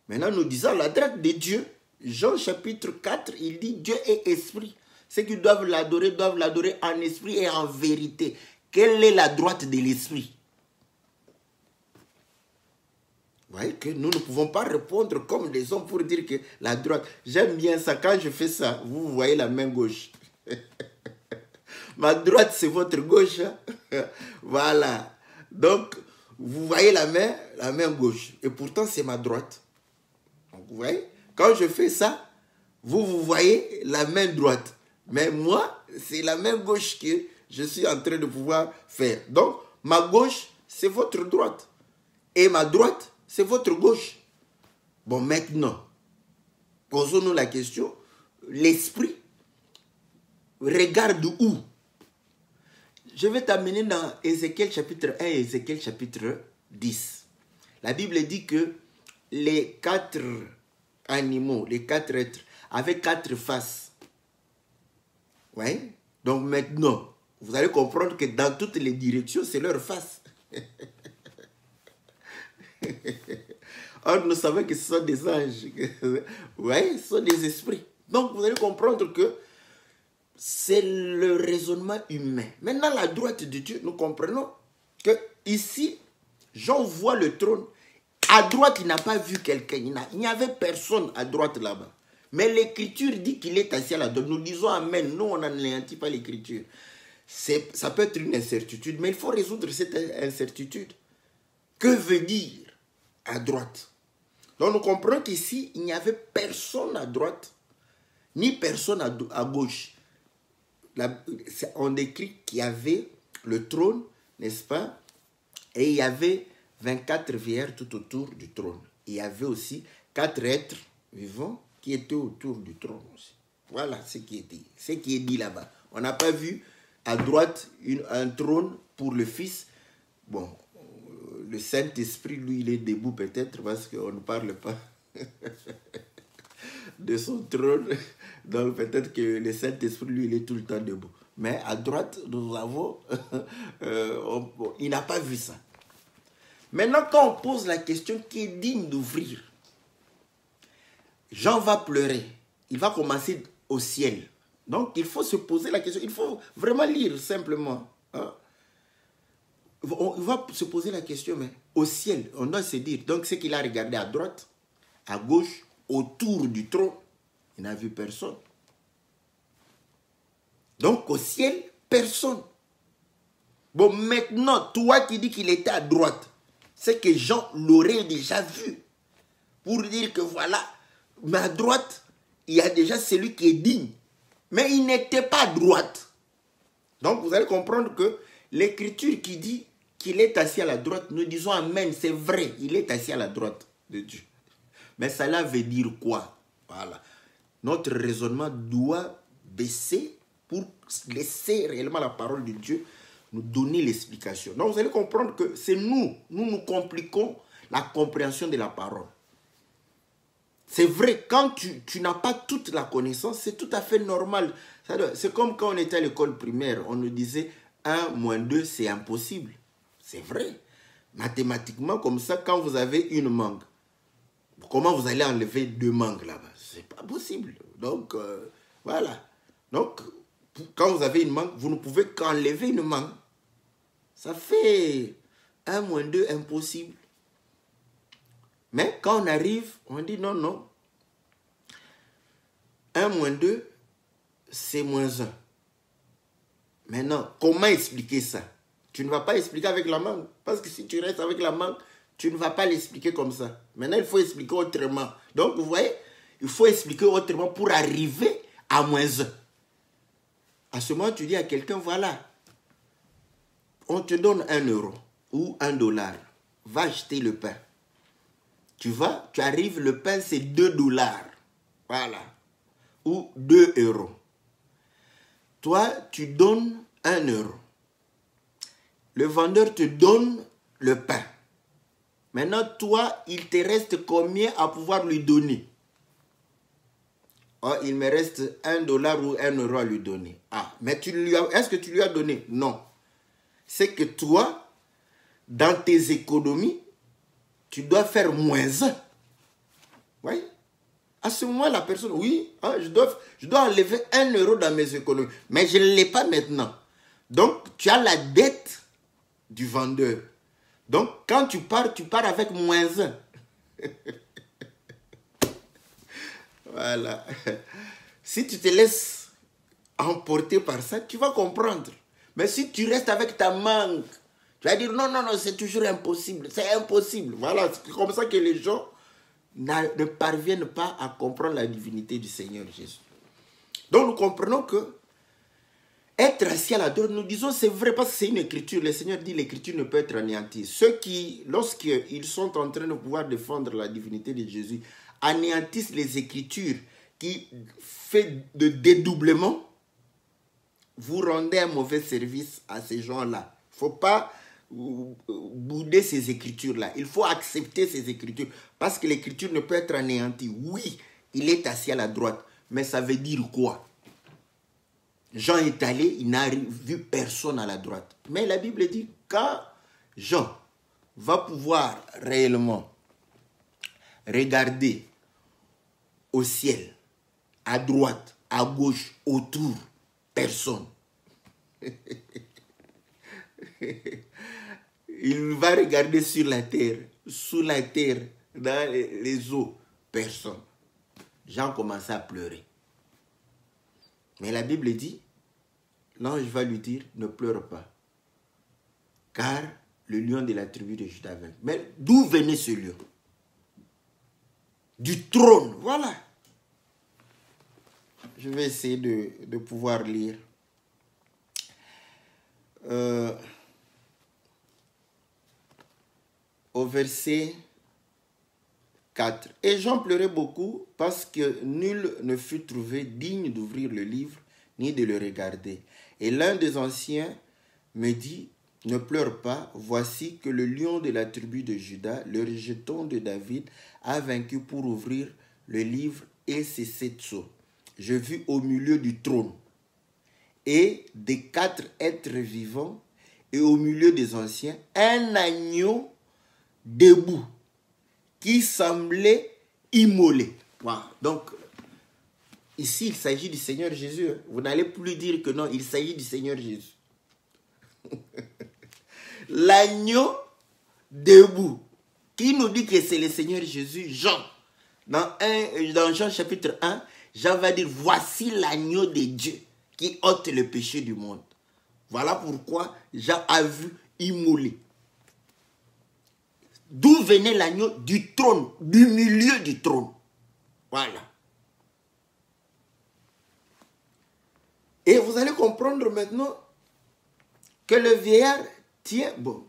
Speaker 1: Maintenant nous disons la droite de Dieu. Jean chapitre 4, il dit Dieu est esprit. Ceux qui doivent l'adorer en esprit et en vérité. Quelle est la droite de l'esprit? Vous voyez que nous ne pouvons pas répondre comme des hommes pour dire que la droite. J'aime bien ça. Quand je fais ça, vous voyez la main gauche. Ma droite, c'est votre gauche. Voilà. Donc, vous voyez la main gauche. Et pourtant, c'est ma droite. Donc, vous voyez, quand je fais ça, vous voyez la main droite. Mais moi, c'est la main gauche que je suis en train de pouvoir faire. Donc, ma gauche, c'est votre droite. Et ma droite, c'est votre gauche. Bon, maintenant, posons-nous la question. L'esprit regarde où? Je vais t'amener dans Ézéchiel chapitre 1 et Ézéchiel chapitre 10. La Bible dit que les 4 animaux, les 4 êtres, avaient 4 faces. Ouais. Donc maintenant, vous allez comprendre que dans toutes les directions, c'est leur face. Or, nous savons que ce sont des anges. Oui, ce sont des esprits. Donc, vous allez comprendre que c'est le raisonnement humain. Maintenant, la droite de Dieu, nous comprenons que ici, Jean voit le trône. À droite, il n'a pas vu quelqu'un. Il n'y avait personne à droite là-bas. Mais l'écriture dit qu'il est assis à la droite. Nous disons amen. Nous, on n'anéantit pas l'écriture. Ça peut être une incertitude, mais il faut résoudre cette incertitude. Que veut dire à droite? Donc nous comprenons qu'ici, il n'y avait personne à droite, ni personne à gauche. On décrit qu'il y avait le trône, n'est-ce pas? Et il y avait 24 vierges tout autour du trône. Il y avait aussi 4 êtres vivants qui étaient autour du trône aussi. Voilà ce qui est dit. Ce qui est dit là-bas. On n'a pas vu à droite un trône pour le Fils. Bon, le Saint-Esprit, lui, il est debout peut-être parce qu'on ne parle pas de son trône. Donc peut-être que le Saint-Esprit, lui, il est tout le temps debout. Mais à droite, nous avons... il n'a pas vu ça. Maintenant, quand on pose la question qui est digne d'ouvrir, Jean va pleurer. Il va commencer au ciel. Donc, il faut se poser la question. Il faut vraiment lire simplement. Hein? On va se poser la question, mais au ciel, on doit se dire. Donc, c'est qu'il a regardé à droite, à gauche, autour du trône. Il n'a vu personne. Donc, au ciel, personne. Bon, maintenant, toi qui dis qu'il était à droite, c'est que Jean l'aurait déjà vu. Pour dire que voilà, mais à droite, il y a déjà celui qui est digne. Mais il n'était pas à droite. Donc vous allez comprendre que l'écriture qui dit qu'il est assis à la droite, nous disons amen, c'est vrai, il est assis à la droite de Dieu. Mais cela veut dire quoi? Voilà. Notre raisonnement doit baisser pour laisser réellement la parole de Dieu nous donner l'explication. Donc vous allez comprendre que c'est nous compliquons la compréhension de la parole. C'est vrai, quand tu n'as pas toute la connaissance, c'est tout à fait normal. C'est comme quand on était à l'école primaire, on nous disait 1 moins 2, c'est impossible. C'est vrai. Mathématiquement, comme ça, quand vous avez une mangue, comment vous allez enlever 2 mangues là-bas? C'est pas possible. Donc, voilà. Donc, quand vous avez une mangue, vous ne pouvez qu'enlever une mangue. Ça fait 1 moins 2, impossible. Mais quand on arrive, on dit non, non. 1 moins 2, c'est moins 1. Maintenant, comment expliquer ça? Tu ne vas pas expliquer avec la mangue. Parce que si tu restes avec la mangue, tu ne vas pas l'expliquer comme ça. Maintenant, il faut expliquer autrement. Donc, vous voyez, il faut expliquer autrement pour arriver à moins 1. À ce moment, tu dis à quelqu'un, voilà, on te donne 1 euro ou $1. Va acheter le pain. Tu vas, tu arrives, le pain c'est $2. Voilà. Ou 2 euros. Toi, tu donnes 1 euro. Le vendeur te donne le pain. Maintenant, toi, il te reste combien à pouvoir lui donner? Oh, il me reste $1 ou 1 euro à lui donner. Ah, mais est-ce que tu lui as donné? Non. C'est que toi, dans tes économies, tu dois faire moins 1. Oui. À ce moment, la personne, oui, hein, je dois enlever 1 euro dans mes économies. Mais je ne l'ai pas maintenant. Donc, tu as la dette du vendeur. Donc, quand tu pars avec moins 1. Voilà. Si tu te laisses emporter par ça, tu vas comprendre. Mais si tu restes avec ta mangue, tu vas dire non, non, non, c'est toujours impossible. C'est impossible. Voilà, c'est comme ça que les gens ne parviennent pas à comprendre la divinité du Seigneur Jésus. Donc nous comprenons que être assis à la droite, nous disons c'est vrai parce que c'est une écriture. Le Seigneur dit l'écriture ne peut être anéantie. Ceux qui, lorsqu'ils sont en train de pouvoir défendre la divinité de Jésus, anéantissent les écritures qui fait de dédoublement, vous rendez un mauvais service à ces gens-là. Il ne faut pas bouder ces écritures-là. Il faut accepter ces écritures. Parce que l'écriture ne peut être anéantie. Oui, il est assis à la droite. Mais ça veut dire quoi? Jean est allé, il n'a vu personne à la droite. Mais la Bible dit, quand Jean va pouvoir réellement regarder au ciel, à droite, à gauche, autour, personne. Il va regarder sur la terre, sous la terre, dans les eaux, personne. Jean commençait à pleurer. Mais la Bible dit, l'ange va lui dire, ne pleure pas. Car le lion de la tribu de Juda vint. Mais d'où venait ce lion? Du trône, voilà. Je vais essayer de pouvoir lire. Au verset 4. Et Jean pleurait beaucoup parce que nul ne fut trouvé digne d'ouvrir le livre ni de le regarder. Et l'un des anciens me dit, ne pleure pas, voici que le lion de la tribu de Juda, le rejeton de David, a vaincu pour ouvrir le livre et ses 7 sceaux. Je vis au milieu du trône et des 4 êtres vivants et au milieu des anciens un agneau debout qui semblait immolé. Wow. Donc, ici, il s'agit du Seigneur Jésus. Vous n'allez plus dire que non, il s'agit du Seigneur Jésus. L'agneau debout, qui nous dit que c'est le Seigneur Jésus. Jean, dans Jean chapitre 1, Jean va dire, voici l'agneau de Dieu qui ôte le péché du monde. Voilà pourquoi Jean a vu immolé. D'où venait l'agneau? Du trône, du milieu du trône. Voilà. Et vous allez comprendre maintenant que le vieillard tient... Bon,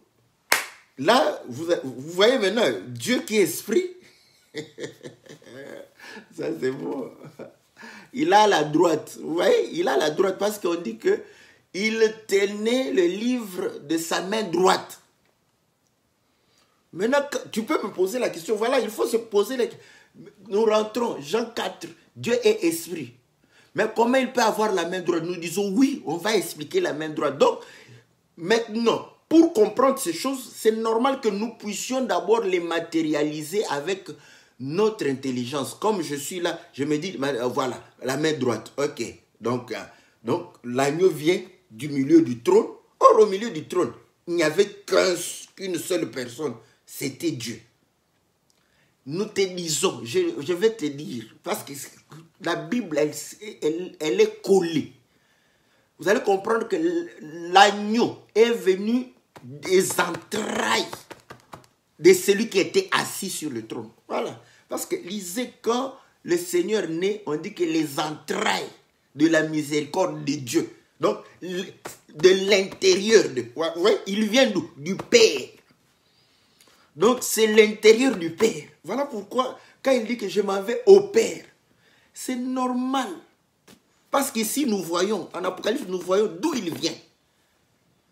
Speaker 1: là, vous voyez maintenant, Dieu qui est esprit. Ça, c'est bon. Il a la droite. Vous voyez, il a la droite parce qu'on dit que il tenait le livre de sa main droite. Maintenant, tu peux me poser la question. Voilà, il faut se poser la question. Nous rentrons, Jean 4, Dieu est esprit. Mais comment il peut avoir la main droite? Nous disons oui, on va expliquer la main droite. Donc, maintenant, pour comprendre ces choses, c'est normal que nous puissions d'abord les matérialiser avec notre intelligence. Comme je suis là, je me dis, voilà, la main droite. Ok, donc l'agneau vient du milieu du trône. Or, au milieu du trône, il n'y avait qu'une seule personne. C'était Dieu. Nous te disons, je vais te dire, parce que la Bible, elle est collée. Vous allez comprendre que l'agneau est venu des entrailles de celui qui était assis sur le trône. Voilà. Parce que lisez, quand le Seigneur naît, on dit que les entrailles de la miséricorde de Dieu. Donc, de l'intérieur de... Ouais, il vient d'où? Du Père. Donc, c'est l'intérieur du Père. Voilà pourquoi, quand il dit que je m'en vais au Père, c'est normal. Parce qu'ici, nous voyons, en Apocalypse, nous voyons d'où il vient.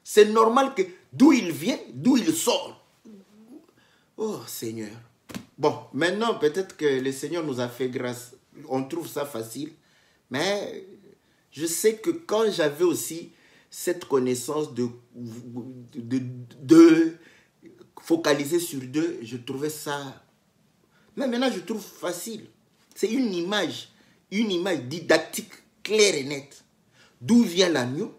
Speaker 1: C'est normal que d'où il vient, d'où il sort. Oh, Seigneur. Bon, maintenant, peut-être que le Seigneur nous a fait grâce. On trouve ça facile. Mais je sais que quand j'avais aussi cette connaissance de focaliser sur Dieu, je trouvais ça... Mais maintenant, je trouve facile. C'est une image didactique, claire et nette. D'où vient l'agneau?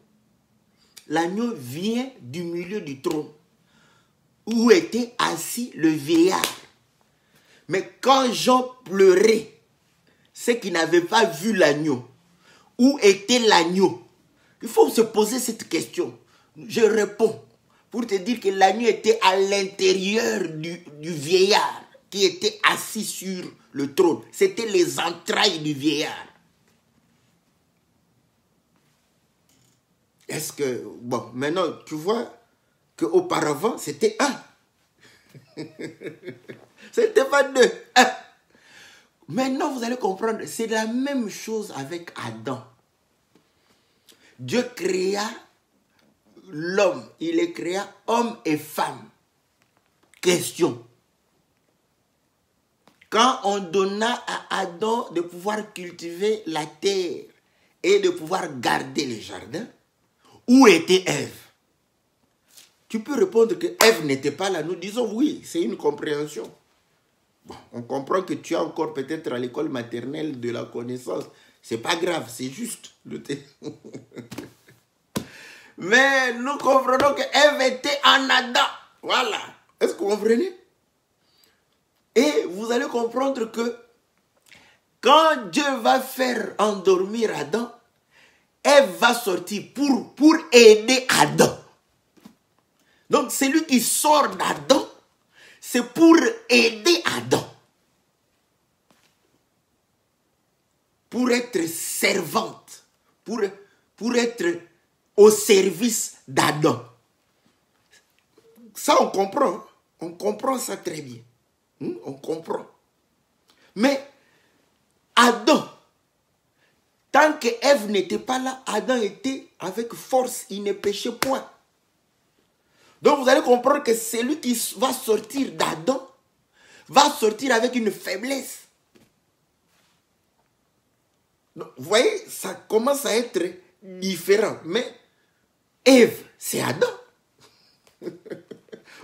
Speaker 1: L'agneau vient du milieu du trône, où était assis le vieillard. Mais quand Jean pleurait, c'est qu'il n'avait pas vu l'agneau. Où était l'agneau? Il faut se poser cette question. Je réponds pour te dire que l'agneau était à l'intérieur du vieillard qui était assis sur le trône. C'était les entrailles du vieillard. Est-ce que... Bon, maintenant, tu vois qu'auparavant, c'était un. C'était pas deux. Un. Maintenant, vous allez comprendre, c'est la même chose avec Adam. Dieu créa l'homme. Il les créa homme et femme. Question. Quand on donna à Adam de pouvoir cultiver la terre et de pouvoir garder le jardin, où était Ève? Tu peux répondre que Ève n'était pas là. Nous disons oui, c'est une compréhension. Bon, on comprend que tu es encore peut-être à l'école maternelle de la connaissance. C'est pas grave, c'est juste le thé. Mais nous comprenons que Ève était en Adam. Voilà. Est-ce que vous comprenez? Et vous allez comprendre que quand Dieu va faire endormir Adam, Ève va sortir pour aider Adam. Donc celui qui sort d'Adam, c'est pour aider Adam. Pour être servante. Pour être au service d'Adam. Ça, on comprend. On comprend ça très bien. On comprend. Mais Adam, tant que Ève n'était pas là, Adam était avec force, il ne péchait point. Donc vous allez comprendre que celui qui va sortir d'Adam va sortir avec une faiblesse. Donc, vous voyez, ça commence à être différent. Mais Ève, c'est Adam.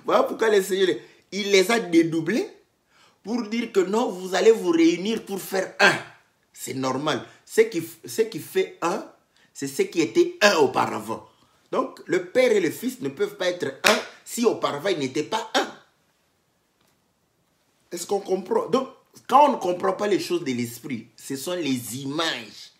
Speaker 1: Voilà pourquoi le Seigneur, il les a dédoublés pour dire que non, vous allez vous réunir pour faire un. C'est normal. Ce qui fait un, c'est ce qui était un auparavant. Donc, le Père et le Fils ne peuvent pas être un si auparavant ils n'étaient pas un. Est-ce qu'on comprend? Donc, quand on ne comprend pas les choses de l'esprit, ce sont les images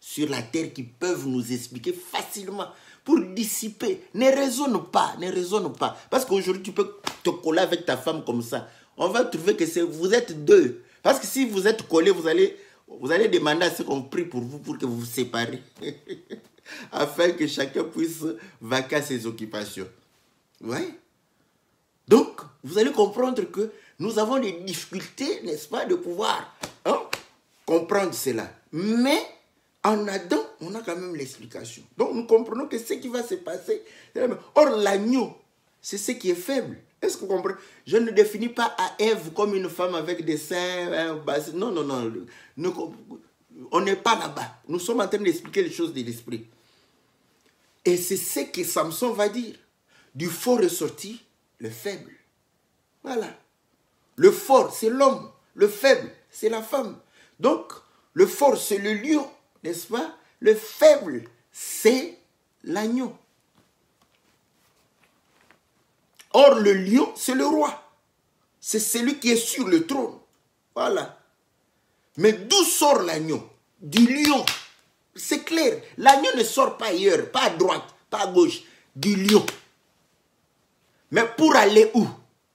Speaker 1: sur la terre qui peuvent nous expliquer facilement pour dissiper. Ne raisonne pas, ne raisonne pas. Parce qu'aujourd'hui, tu peux te coller avec ta femme comme ça. On va trouver que vous êtes deux. Parce que si vous êtes collés, vous allez demander à ce qu'on prie pour vous pour que vous vous séparez. Afin que chacun puisse vaquer à ses occupations. Oui. Donc, vous allez comprendre que nous avons des difficultés, n'est-ce pas, de pouvoir comprendre cela. Mais en Adam, on a quand même l'explication. Donc, nous comprenons que ce qui va se passer, or l'agneau, c'est ce qui est faible. Est-ce que vous comprenez? Je ne définis pas à Ève comme une femme avec des seins. Non, non, non. On n'est pas là-bas. Nous sommes en train d'expliquer les choses de l'esprit. Et c'est ce que Samson va dire. Du fort ressorti, le faible. Voilà. Le fort, c'est l'homme. Le faible, c'est la femme. Donc, le fort, c'est le lion, n'est-ce pas? Le faible, c'est l'agneau. Or, le lion, c'est le roi. C'est celui qui est sur le trône. Voilà. Mais d'où sort l'agneau? Du lion. C'est clair. L'agneau ne sort pas ailleurs, pas à droite, pas à gauche. Du lion. Mais pour aller où?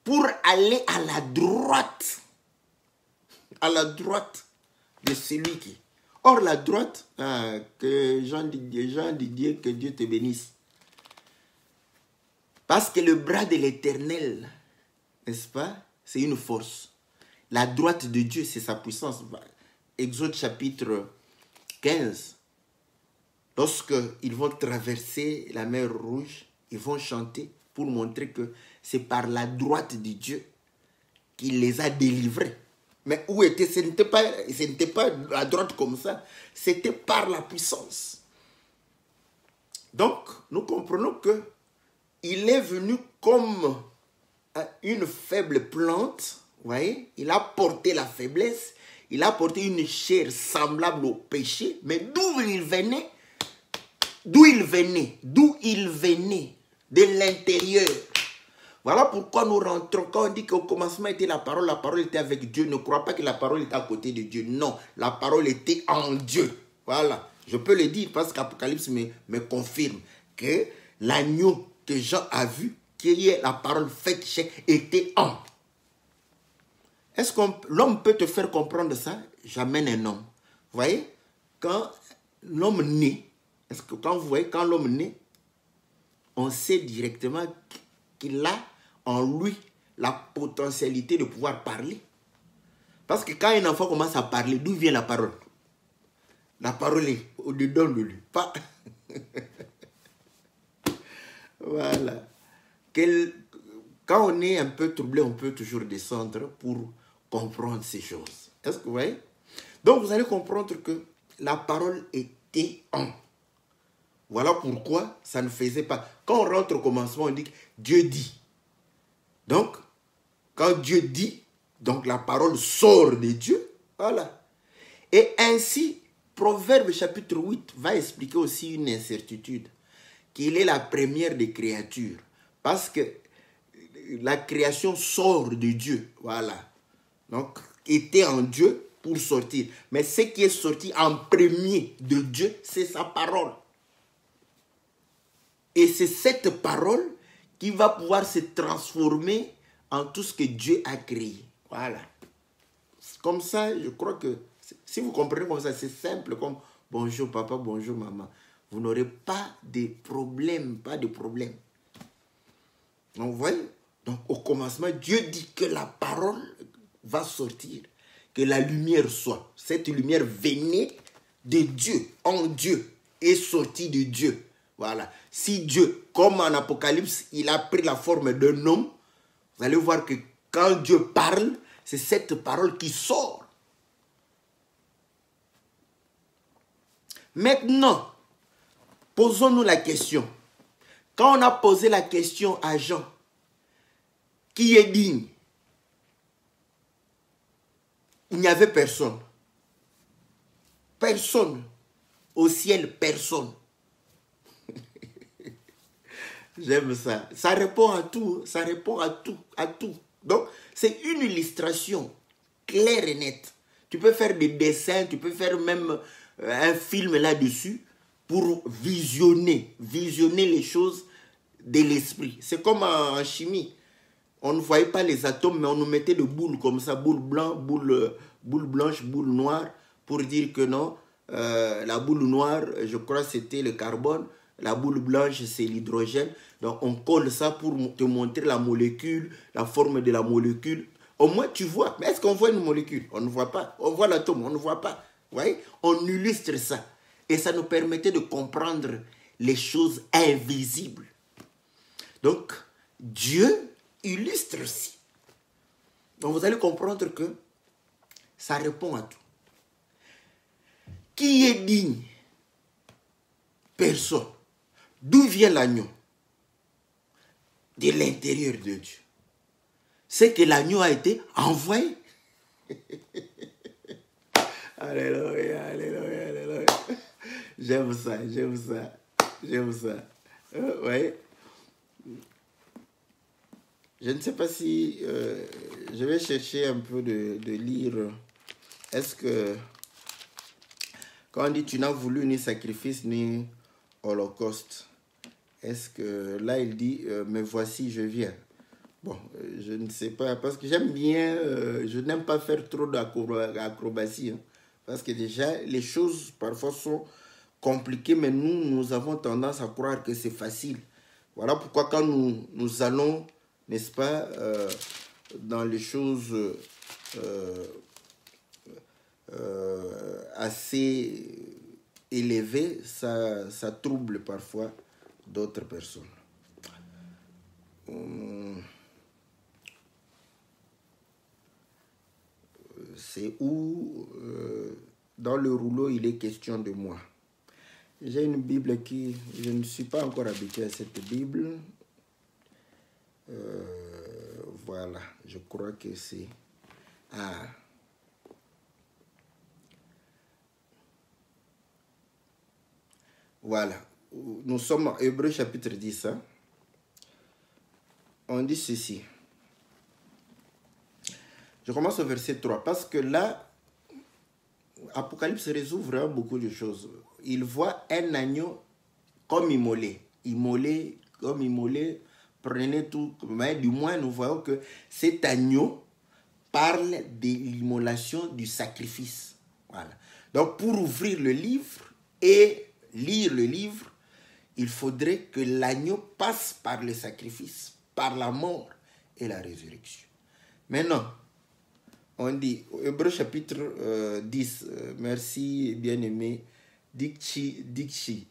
Speaker 1: Pour aller à la droite. À la droite de celui qui... Or, la droite, que Jean dit Dieu, que Dieu te bénisse. Parce que le bras de l'Éternel, n'est-ce pas, c'est une force. La droite de Dieu, c'est sa puissance. Exode chapitre 15. Lorsqu'ils vont traverser la mer Rouge, ils vont chanter pour montrer que c'est par la droite de Dieu qu'il les a délivrés. Mais où était, ce n'était pas la droite comme ça, c'était par la puissance. Donc, nous comprenons que il est venu comme une faible plante, vous voyez, il a porté la faiblesse, il a porté une chair semblable au péché, mais d'où il venait, de l'intérieur. Voilà pourquoi nous rentrons, quand on dit qu'au commencement était la parole était avec Dieu, ne crois pas que la parole était à côté de Dieu. Non, la parole était en Dieu. Voilà, je peux le dire parce qu'Apocalypse me confirme que l'agneau que Jean a vu, qui est la parole faite chair, était en. Est-ce que l'homme peut te faire comprendre ça? J'amène un homme. Vous voyez, quand l'homme naît, est-ce que quand vous voyez, quand l'homme naît, on sait directement qu'il a en lui la potentialité de pouvoir parler. Parce que quand un enfant commence à parler, d'où vient la parole? La parole est au-dedans de lui. Pas... Voilà. Quand on est un peu troublé, on peut toujours descendre pour comprendre ces choses. Est-ce que vous voyez? Donc vous allez comprendre que la parole était en. Voilà pourquoi ça ne faisait pas. Quand on rentre au commencement, on dit que Dieu dit. Donc, quand Dieu dit, donc la parole sort de Dieu. Voilà. Et ainsi, Proverbe chapitre 8 va expliquer aussi une incertitude, qu'il est la première des créatures. Parce que la création sort de Dieu. Voilà. Donc, était en Dieu pour sortir. Mais ce qui est sorti en premier de Dieu, c'est sa parole. Et c'est cette parole qui va pouvoir se transformer en tout ce que Dieu a créé. Voilà. Comme ça, je crois que, si vous comprenez comme ça, c'est simple comme bonjour papa, bonjour maman. Vous n'aurez pas de problème, pas de problème. Donc, vous voyez, donc au commencement, Dieu dit que la parole va sortir, que la lumière soit. Cette lumière venait de Dieu, en Dieu, est sortie de Dieu. Voilà. Si Dieu, comme en Apocalypse, il a pris la forme d'un homme, vous allez voir que quand Dieu parle, c'est cette parole qui sort. Maintenant, posons-nous la question. Quand on a posé la question à Jean, qui est digne? Il n'y avait personne. Personne. Au ciel, personne. J'aime ça. Ça répond à tout. Ça répond à tout. À tout. Donc, c'est une illustration claire et nette. Tu peux faire des dessins, tu peux faire même un film là-dessus pour visionner les choses de l'esprit. C'est comme en chimie. On ne voyait pas les atomes, mais on nous mettait des boules comme ça, boules blanches, boules blanches, boules noires, pour dire que non, la boule noire, je crois que c'était le carbone, la boule blanche, c'est l'hydrogène. Donc, on colle ça pour te montrer la molécule, la forme de la molécule. Au moins, tu vois. Mais est-ce qu'on voit une molécule? On ne voit pas. On voit l'atome, on ne voit pas. Vous voyez? On illustre ça. Et ça nous permettait de comprendre les choses invisibles. Donc, Dieu illustre aussi. Donc, vous allez comprendre que ça répond à tout. Qui est digne? Personne. D'où vient l'agneau? De l'intérieur de Dieu. C'est que l'agneau a été envoyé. Alléluia, alléluia, alléluia. J'aime ça, j'aime ça, j'aime ça. Ouais. Je ne sais pas si... je vais chercher un peu de lire. Est-ce que... Quand on dit tu n'as voulu ni sacrifice ni holocauste, est-ce que là il dit mais voici je viens. Bon, je ne sais pas, parce que j'aime bien, je n'aime pas faire trop d'acrobatie, hein, parce que déjà les choses parfois sont compliquées, mais nous avons tendance à croire que c'est facile. Voilà pourquoi quand nous allons, n'est-ce pas, dans les choses assez élevées, ça trouble parfois d'autres personnes. C'est où, dans le rouleau, il est question de moi. J'ai une Bible qui... Je ne suis pas encore habitué à cette Bible. Voilà, je crois que c'est... Ah. Voilà. Nous sommes en Hébreux chapitre 10. Hein? On dit ceci. Je commence au verset 3. Parce que là, Apocalypse résout vraiment beaucoup de choses. Il voit un agneau comme immolé. Comme immolé. Prenez tout. Mais du moins, nous voyons que cet agneau parle de l'immolation du sacrifice. Voilà. Donc, pour ouvrir le livre et lire le livre, il faudrait que l'agneau passe par le sacrifice, par la mort et la résurrection. Maintenant, on dit, Hébreux chapitre 10, merci bien-aimé, Dikshi.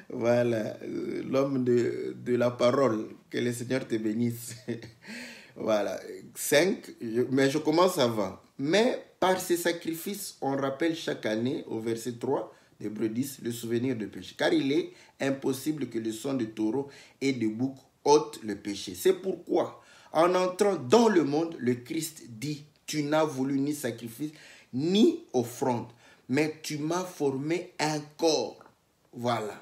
Speaker 1: Voilà, l'homme de la parole, que le Seigneur te bénisse. Voilà, 5, mais je commence avant. Mais par ces sacrifices, on rappelle chaque année, au verset 3 d'Hébreux 10, le souvenir de péché. Car il est impossible que le sang de taureau et de bouc ôte le péché. C'est pourquoi, en entrant dans le monde, le Christ dit, tu n'as voulu ni sacrifice, ni offrande, mais tu m'as formé un corps. Voilà.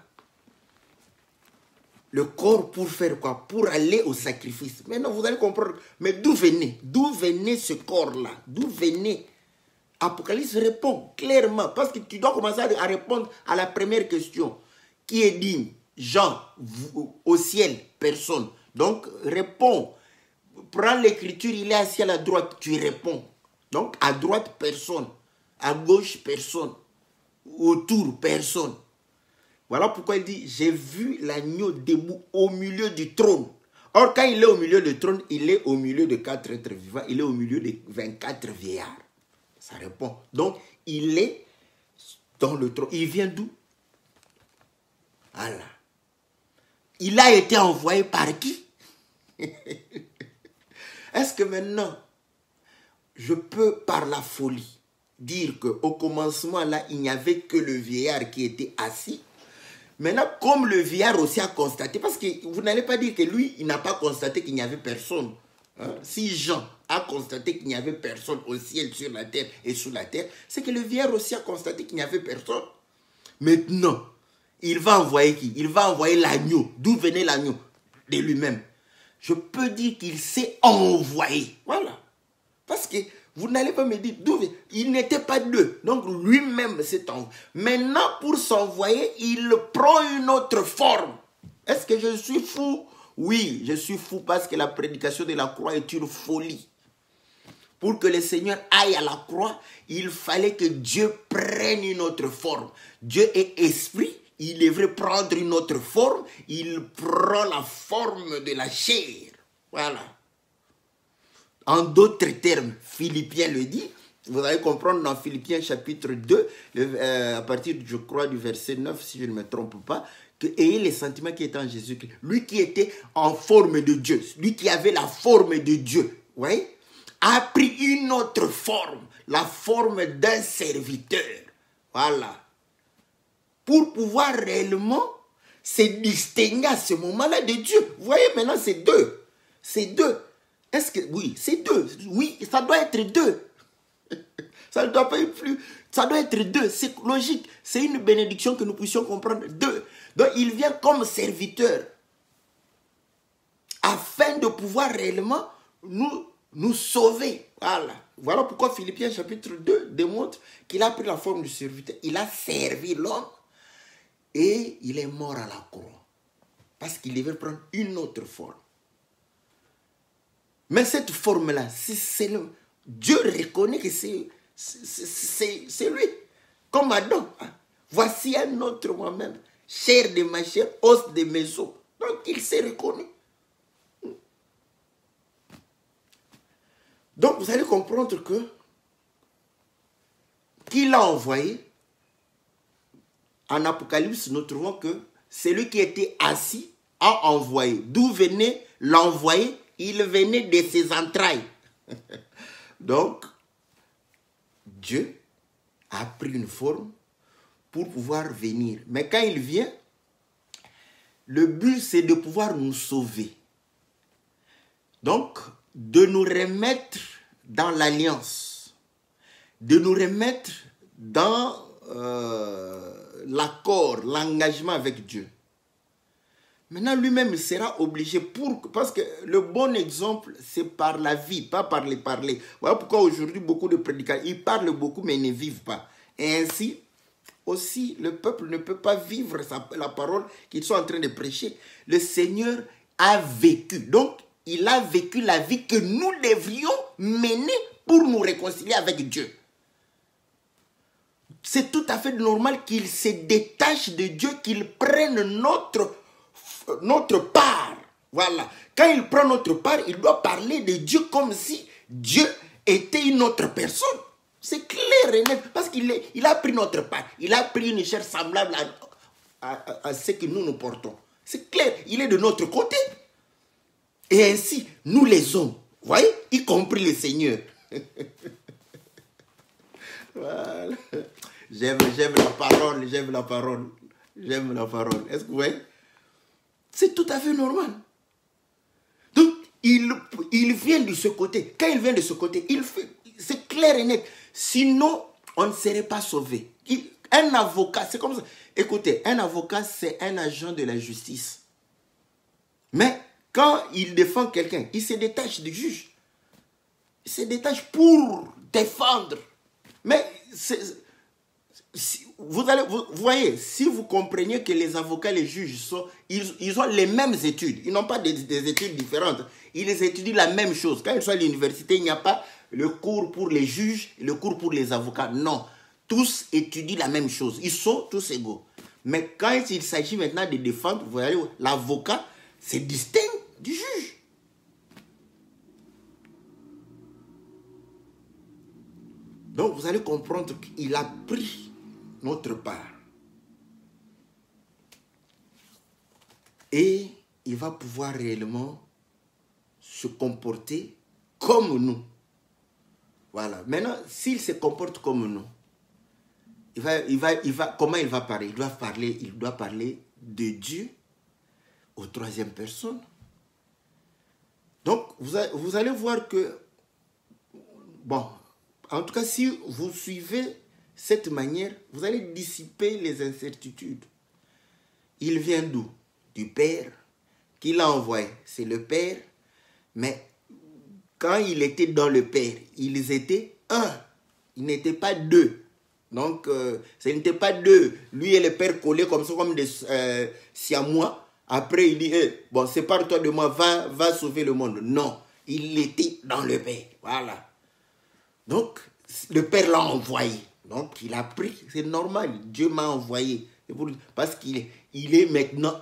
Speaker 1: Le corps pour faire quoi? Pour aller au sacrifice. Maintenant, vous allez comprendre. Mais d'où venait? D'où venait ce corps-là? D'où venait? Apocalypse répond clairement. Parce que tu dois commencer à répondre à la première question. Qui est digne? Jean, au ciel, personne. Donc, réponds. Prends l'écriture, il est assis à la droite, tu réponds. Donc, à droite, personne. À gauche, personne. Autour, personne. Voilà pourquoi il dit, j'ai vu l'agneau debout au milieu du trône. Or, quand il est au milieu du trône, il est au milieu de 4 êtres vivants, il est au milieu de 24 vieillards. Ça répond. Donc, il est dans le trône. Il vient d'où? Voilà. Il a été envoyé par qui? Est-ce que maintenant, je peux, par la folie, dire qu'au commencement, là, il n'y avait que le vieillard qui était assis? Maintenant, comme le vieillard aussi a constaté, parce que vous n'allez pas dire que lui, il n'a pas constaté qu'il n'y avait personne. Hein? Si Jean a constaté qu'il n'y avait personne au ciel, sur la terre et sous la terre, c'est que le vieillard aussi a constaté qu'il n'y avait personne. Maintenant, il va envoyer qui? Il va envoyer l'agneau. D'où venait l'agneau? De lui-même. Je peux dire qu'il s'est envoyé. Voilà. Parce que vous n'allez pas me dire d'où il n'était pas deux. Donc lui-même s'est envoyé. Maintenant, pour s'envoyer, il prend une autre forme. Est-ce que je suis fou? Oui, je suis fou parce que la prédication de la croix est une folie. Pour que le Seigneur aille à la croix, il fallait que Dieu prenne une autre forme. Dieu est esprit. Il devrait prendre une autre forme. Il prend la forme de la chair. Voilà. En d'autres termes, Philippiens le dit. Vous allez comprendre dans Philippiens chapitre 2, à partir, je crois, du verset 9, si je ne me trompe pas, que ayez les sentiments qui étaient en Jésus-Christ. Lui qui était en forme de Dieu, lui qui avait la forme de Dieu, oui, a pris une autre forme, la forme d'un serviteur. Voilà. Pour pouvoir réellement se distinguer à ce moment-là de Dieu. Vous voyez, maintenant, c'est deux. C'est deux. Est-ce que... Oui, c'est deux. Oui, ça doit être deux. Ça ne doit pas être plus... Ça doit être deux. C'est logique. C'est une bénédiction que nous puissions comprendre. Deux. Donc, il vient comme serviteur. Afin de pouvoir réellement nous sauver. Voilà. Voilà pourquoi Philippiens chapitre 2 démontre qu'il a pris la forme du serviteur. Il a servi l'homme. Et il est mort à la croix. Parce qu'il devait prendre une autre forme. Mais cette forme-là, Dieu reconnaît que c'est lui. Comme Adam. Voici un autre moi-même. Chair de ma chair, os de mes os. Donc il s'est reconnu. Donc vous allez comprendre que qu'il a envoyé. En Apocalypse, nous trouvons que celui qui était assis a envoyé. D'où venait l'envoyé? Il venait de ses entrailles. Donc, Dieu a pris une forme pour pouvoir venir. Mais quand il vient, le but c'est de pouvoir nous sauver. Donc, de nous remettre dans l'alliance. De nous remettre dans... l'accord, l'engagement avec Dieu. Maintenant, lui-même, il sera obligé parce que le bon exemple, c'est par la vie, pas par les parler. Voilà pourquoi aujourd'hui, beaucoup de prédicateurs, ils parlent beaucoup, mais ils ne vivent pas. Et ainsi, aussi, le peuple ne peut pas vivre la parole qu'ils sont en train de prêcher. Le Seigneur a vécu. Donc, il a vécu la vie que nous devrions mener pour nous réconcilier avec Dieu. C'est tout à fait normal qu'il se détache de Dieu, qu'il prenne notre part. Voilà. Quand il prend notre part, il doit parler de Dieu comme si Dieu était une autre personne. C'est clair et net. Parce qu'il a pris notre part. Il a pris une chair semblable à ce que nous portons. C'est clair. Il est de notre côté. Et ainsi, nous les hommes, vous voyez, y compris le Seigneur. Voilà. J'aime la parole, j'aime la parole, j'aime la parole. Est-ce que vous voyez? C'est tout à fait normal. Donc, il vient de ce côté. Quand il vient de ce côté, c'est clair et net. Sinon, on ne serait pas sauvé. Un avocat, c'est comme ça. Écoutez, un avocat, c'est un agent de la justice. Mais quand il défend quelqu'un, il se détache du juge. Il se détache pour défendre. Mais vous voyez, si vous compreniez que les avocats, les juges, ils ont les mêmes études. Ils n'ont pas des études différentes. Ils étudient la même chose. Quand ils sont à l'université, il n'y a pas le cours pour les juges et le cours pour les avocats. Non. Tous étudient la même chose. Ils sont tous égaux. Mais quand il s'agit maintenant de défendre, vous voyez, l'avocat, c'est distinct du juge. Donc, vous allez comprendre qu'il a pris notre part. Et il va pouvoir réellement se comporter comme nous. Voilà. Maintenant, s'il se comporte comme nous, comment il va parler? Il doit parler de Dieu aux troisième personne. Donc, vous allez voir que, bon, en tout cas, si vous suivez cette manière, vous allez dissiper les incertitudes. Il vient d'où? Du Père, qui l'a envoyé. C'est le Père, mais quand il était dans le Père, ils étaient un. Ils n'étaient pas deux. Donc, ce n'était pas deux. Lui et le Père collés comme ça, comme des siamois. Après, il dit, bon, sépare-toi de moi, va sauver le monde. Non, il était dans le Père. Voilà. Donc, le Père l'a envoyé. Donc, il a pris. C'est normal. Dieu m'a envoyé. Parce qu'il est maintenant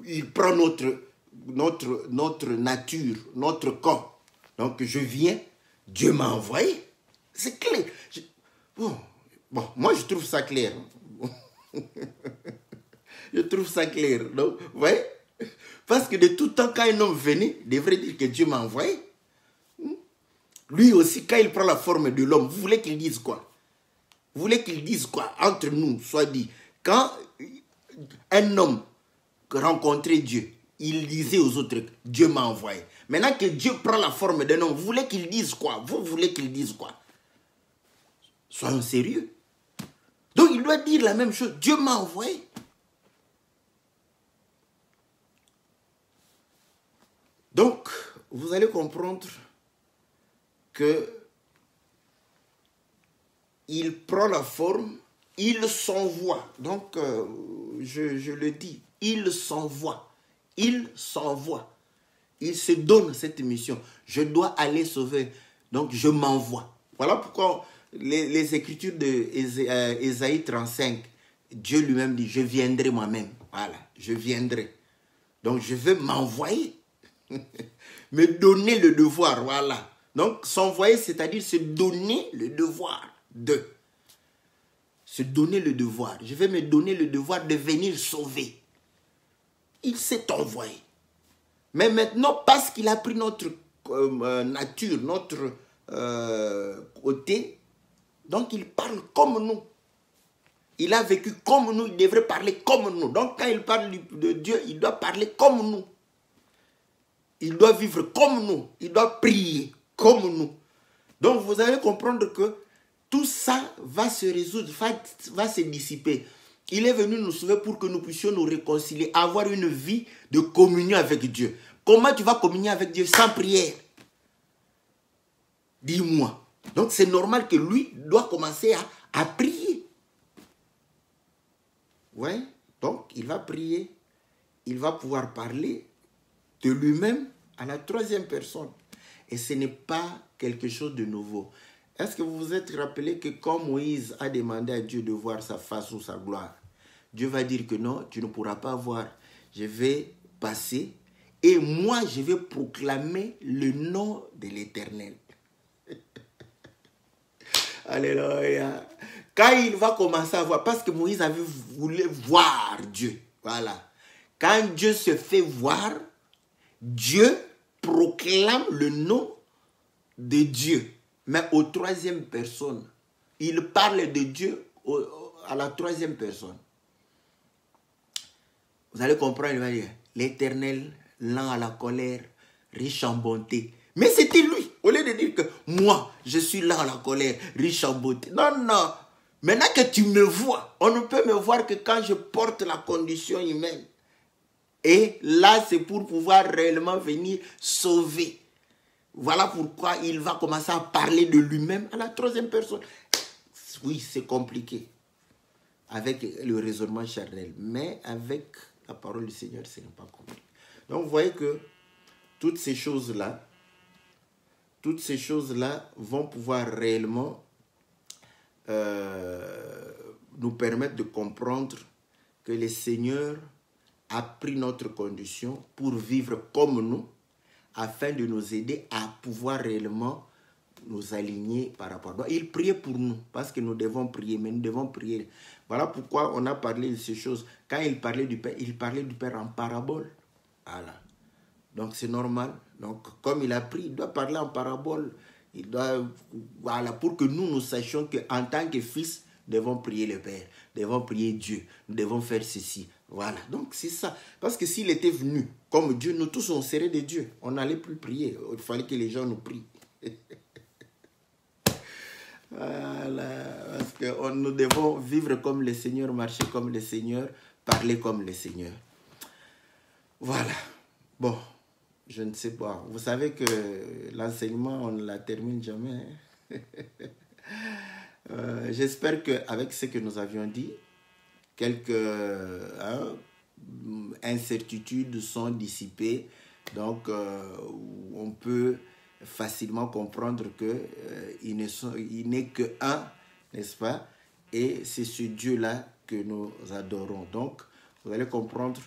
Speaker 1: il prend notre nature, notre corps. Donc, je viens. Vous m'a envoyé. C'est clair. Bon, moi, je trouve ça clair. Je trouve ça clair. Donc, vous voyez? Parce que de tout temps, quand un homme venait, il devrait dire que Dieu m'a envoyé. Lui aussi, quand il prend la forme de l'homme, vous voulez qu'il dise quoi? Vous voulez qu'il dise quoi? Entre nous, soit dit. Quand un homme rencontrait Dieu, il disait aux autres, Dieu m'a envoyé. Maintenant que Dieu prend la forme d'un homme, vous voulez qu'il dise quoi? Vous voulez qu'il dise quoi? Soyons sérieux. Donc il doit dire la même chose. Dieu m'a envoyé. Donc, vous allez comprendre que il prend la forme, il s'envoie. Donc, je le dis, il s'envoie. Il s'envoie. Il se donne cette mission. Je dois aller sauver. Donc, je m'envoie. Voilà pourquoi les écritures d'Ésaïe 35, Dieu lui-même dit, je viendrai moi-même. Voilà, je viendrai. Donc, je veux m'envoyer. Me donner le devoir, voilà. Donc, s'envoyer, c'est-à-dire se donner le devoir de. Se donner le devoir. Je vais me donner le devoir de venir sauver. Il s'est envoyé. Mais maintenant, parce qu'il a pris notre nature, notre côté, donc il parle comme nous. Il a vécu comme nous, il devrait parler comme nous. Donc, quand il parle de Dieu, il doit parler comme nous. Il doit vivre comme nous. Il doit prier comme nous. Donc, vous allez comprendre que tout ça va se résoudre, va se dissiper. Il est venu nous sauver pour que nous puissions nous réconcilier, avoir une vie de communion avec Dieu. Comment tu vas communier avec Dieu sans prière? Dis-moi. Donc, c'est normal que lui doit commencer à prier. Ouais. Donc, il va prier. Il va pouvoir parler de lui-même à la troisième personne. Et ce n'est pas quelque chose de nouveau. Est-ce que vous vous êtes rappelé que quand Moïse a demandé à Dieu de voir sa face ou sa gloire, Dieu va dire que non, tu ne pourras pas voir. Je vais passer et moi, je vais proclamer le nom de l'Éternel. Alléluia. Quand il va commencer à voir, parce que Moïse avait voulu voir Dieu. Voilà. Quand Dieu se fait voir, Dieu proclame le nom de Dieu, mais aux troisième personne. Il parle de Dieu à la troisième personne. Vous allez comprendre, il va dire, l'Éternel, lent à la colère, riche en bonté. Mais c'était lui. Au lieu de dire que moi, je suis là en la colère, riche en beauté. Non, non. Maintenant que tu me vois, on ne peut me voir que quand je porte la condition humaine. Et là, c'est pour pouvoir réellement venir sauver. Voilà pourquoi il va commencer à parler de lui-même à la troisième personne. Oui, c'est compliqué avec le raisonnement charnel, mais avec la parole du Seigneur, ce n'est pas compliqué. Donc, vous voyez que toutes ces choses-là vont pouvoir réellement nous permettre de comprendre que le Seigneur a pris notre condition pour vivre comme nous, afin de nous aider à pouvoir réellement nous aligner par rapport à nous. Il priait pour nous, parce que nous devons prier, mais nous devons prier. Voilà pourquoi on a parlé de ces choses. Quand il parlait du Père en parabole. Voilà. Donc c'est normal. Donc comme il a pris, il doit parler en parabole. Il doit, voilà, pour que nous sachions qu'en tant que fils, nous devons prier le Père, nous devons prier Dieu, nous devons faire ceci. Voilà, donc c'est ça. Parce que s'il était venu comme Dieu, nous tous on serait des dieux. On n'allait plus prier. Il fallait que les gens nous prient. Voilà, parce que nous devons vivre comme le Seigneur, marcher comme le Seigneur, parler comme le Seigneur. Voilà. Bon, je ne sais pas. Vous savez que l'enseignement, on ne la termine jamais. J'espère qu'avec ce que nous avions dit, quelques incertitudes sont dissipées. Donc, on peut facilement comprendre qu'il n'est qu'un, n'est-ce pas? Et c'est ce Dieu-là que nous adorons. Donc, vous allez comprendre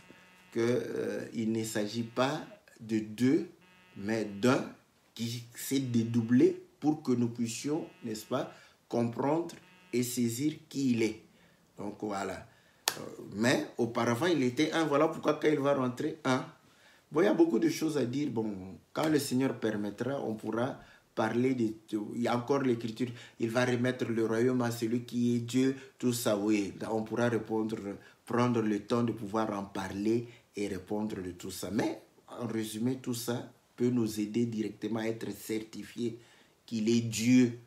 Speaker 1: qu'il ne s'agit pas de deux, mais d'un qui s'est dédoublé pour que nous puissions, n'est-ce pas, comprendre et saisir qui il est. Donc, voilà. Mais auparavant, il était un. Voilà pourquoi quand il va rentrer, un. Bon, il y a beaucoup de choses à dire. Bon, quand le Seigneur permettra, on pourra parler de tout. Il y a encore l'écriture. Il va remettre le royaume à celui qui est Dieu, tout ça, oui. On pourra répondre, prendre le temps de pouvoir en parler et répondre de tout ça. Mais, en résumé, tout ça peut nous aider directement à être certifiés qu'il est Dieu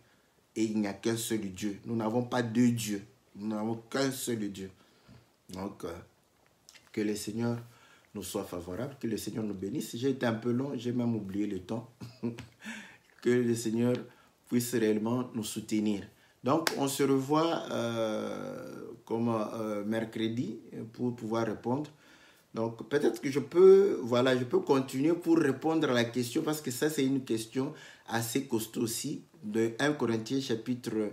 Speaker 1: et il n'y a qu'un seul Dieu. Nous n'avons pas deux dieux. Nous n'avons qu'un seul Dieu. Donc, que le Seigneur nous soit favorable, que le Seigneur nous bénisse. J'ai été un peu long, j'ai même oublié le temps. Que le Seigneur puisse réellement nous soutenir. Donc, on se revoit mercredi pour pouvoir répondre. Donc, peut-être que je peux continuer pour répondre à la question, parce que ça, c'est une question assez costaud aussi, de 1 Corinthiens chapitre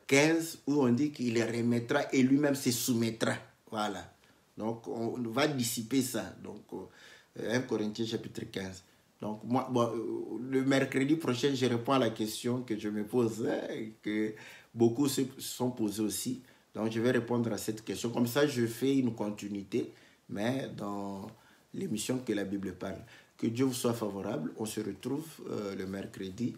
Speaker 1: 15, où on dit qu'il remettra et lui-même se soumettra. Voilà. Donc, on va dissiper ça. Donc, 1 Corinthiens chapitre 15. Donc, moi, le mercredi prochain, je réponds à la question que je me pose, que beaucoup se sont posés aussi. Donc, je vais répondre à cette question. Comme ça, je fais une continuité, mais dans l'émission que la Bible parle. Que Dieu vous soit favorable. On se retrouve le mercredi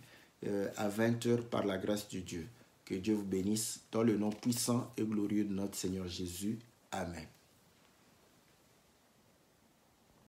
Speaker 1: à 20h par la grâce de Dieu. Que Dieu vous bénisse dans le nom puissant et glorieux de notre Seigneur Jésus. Amen.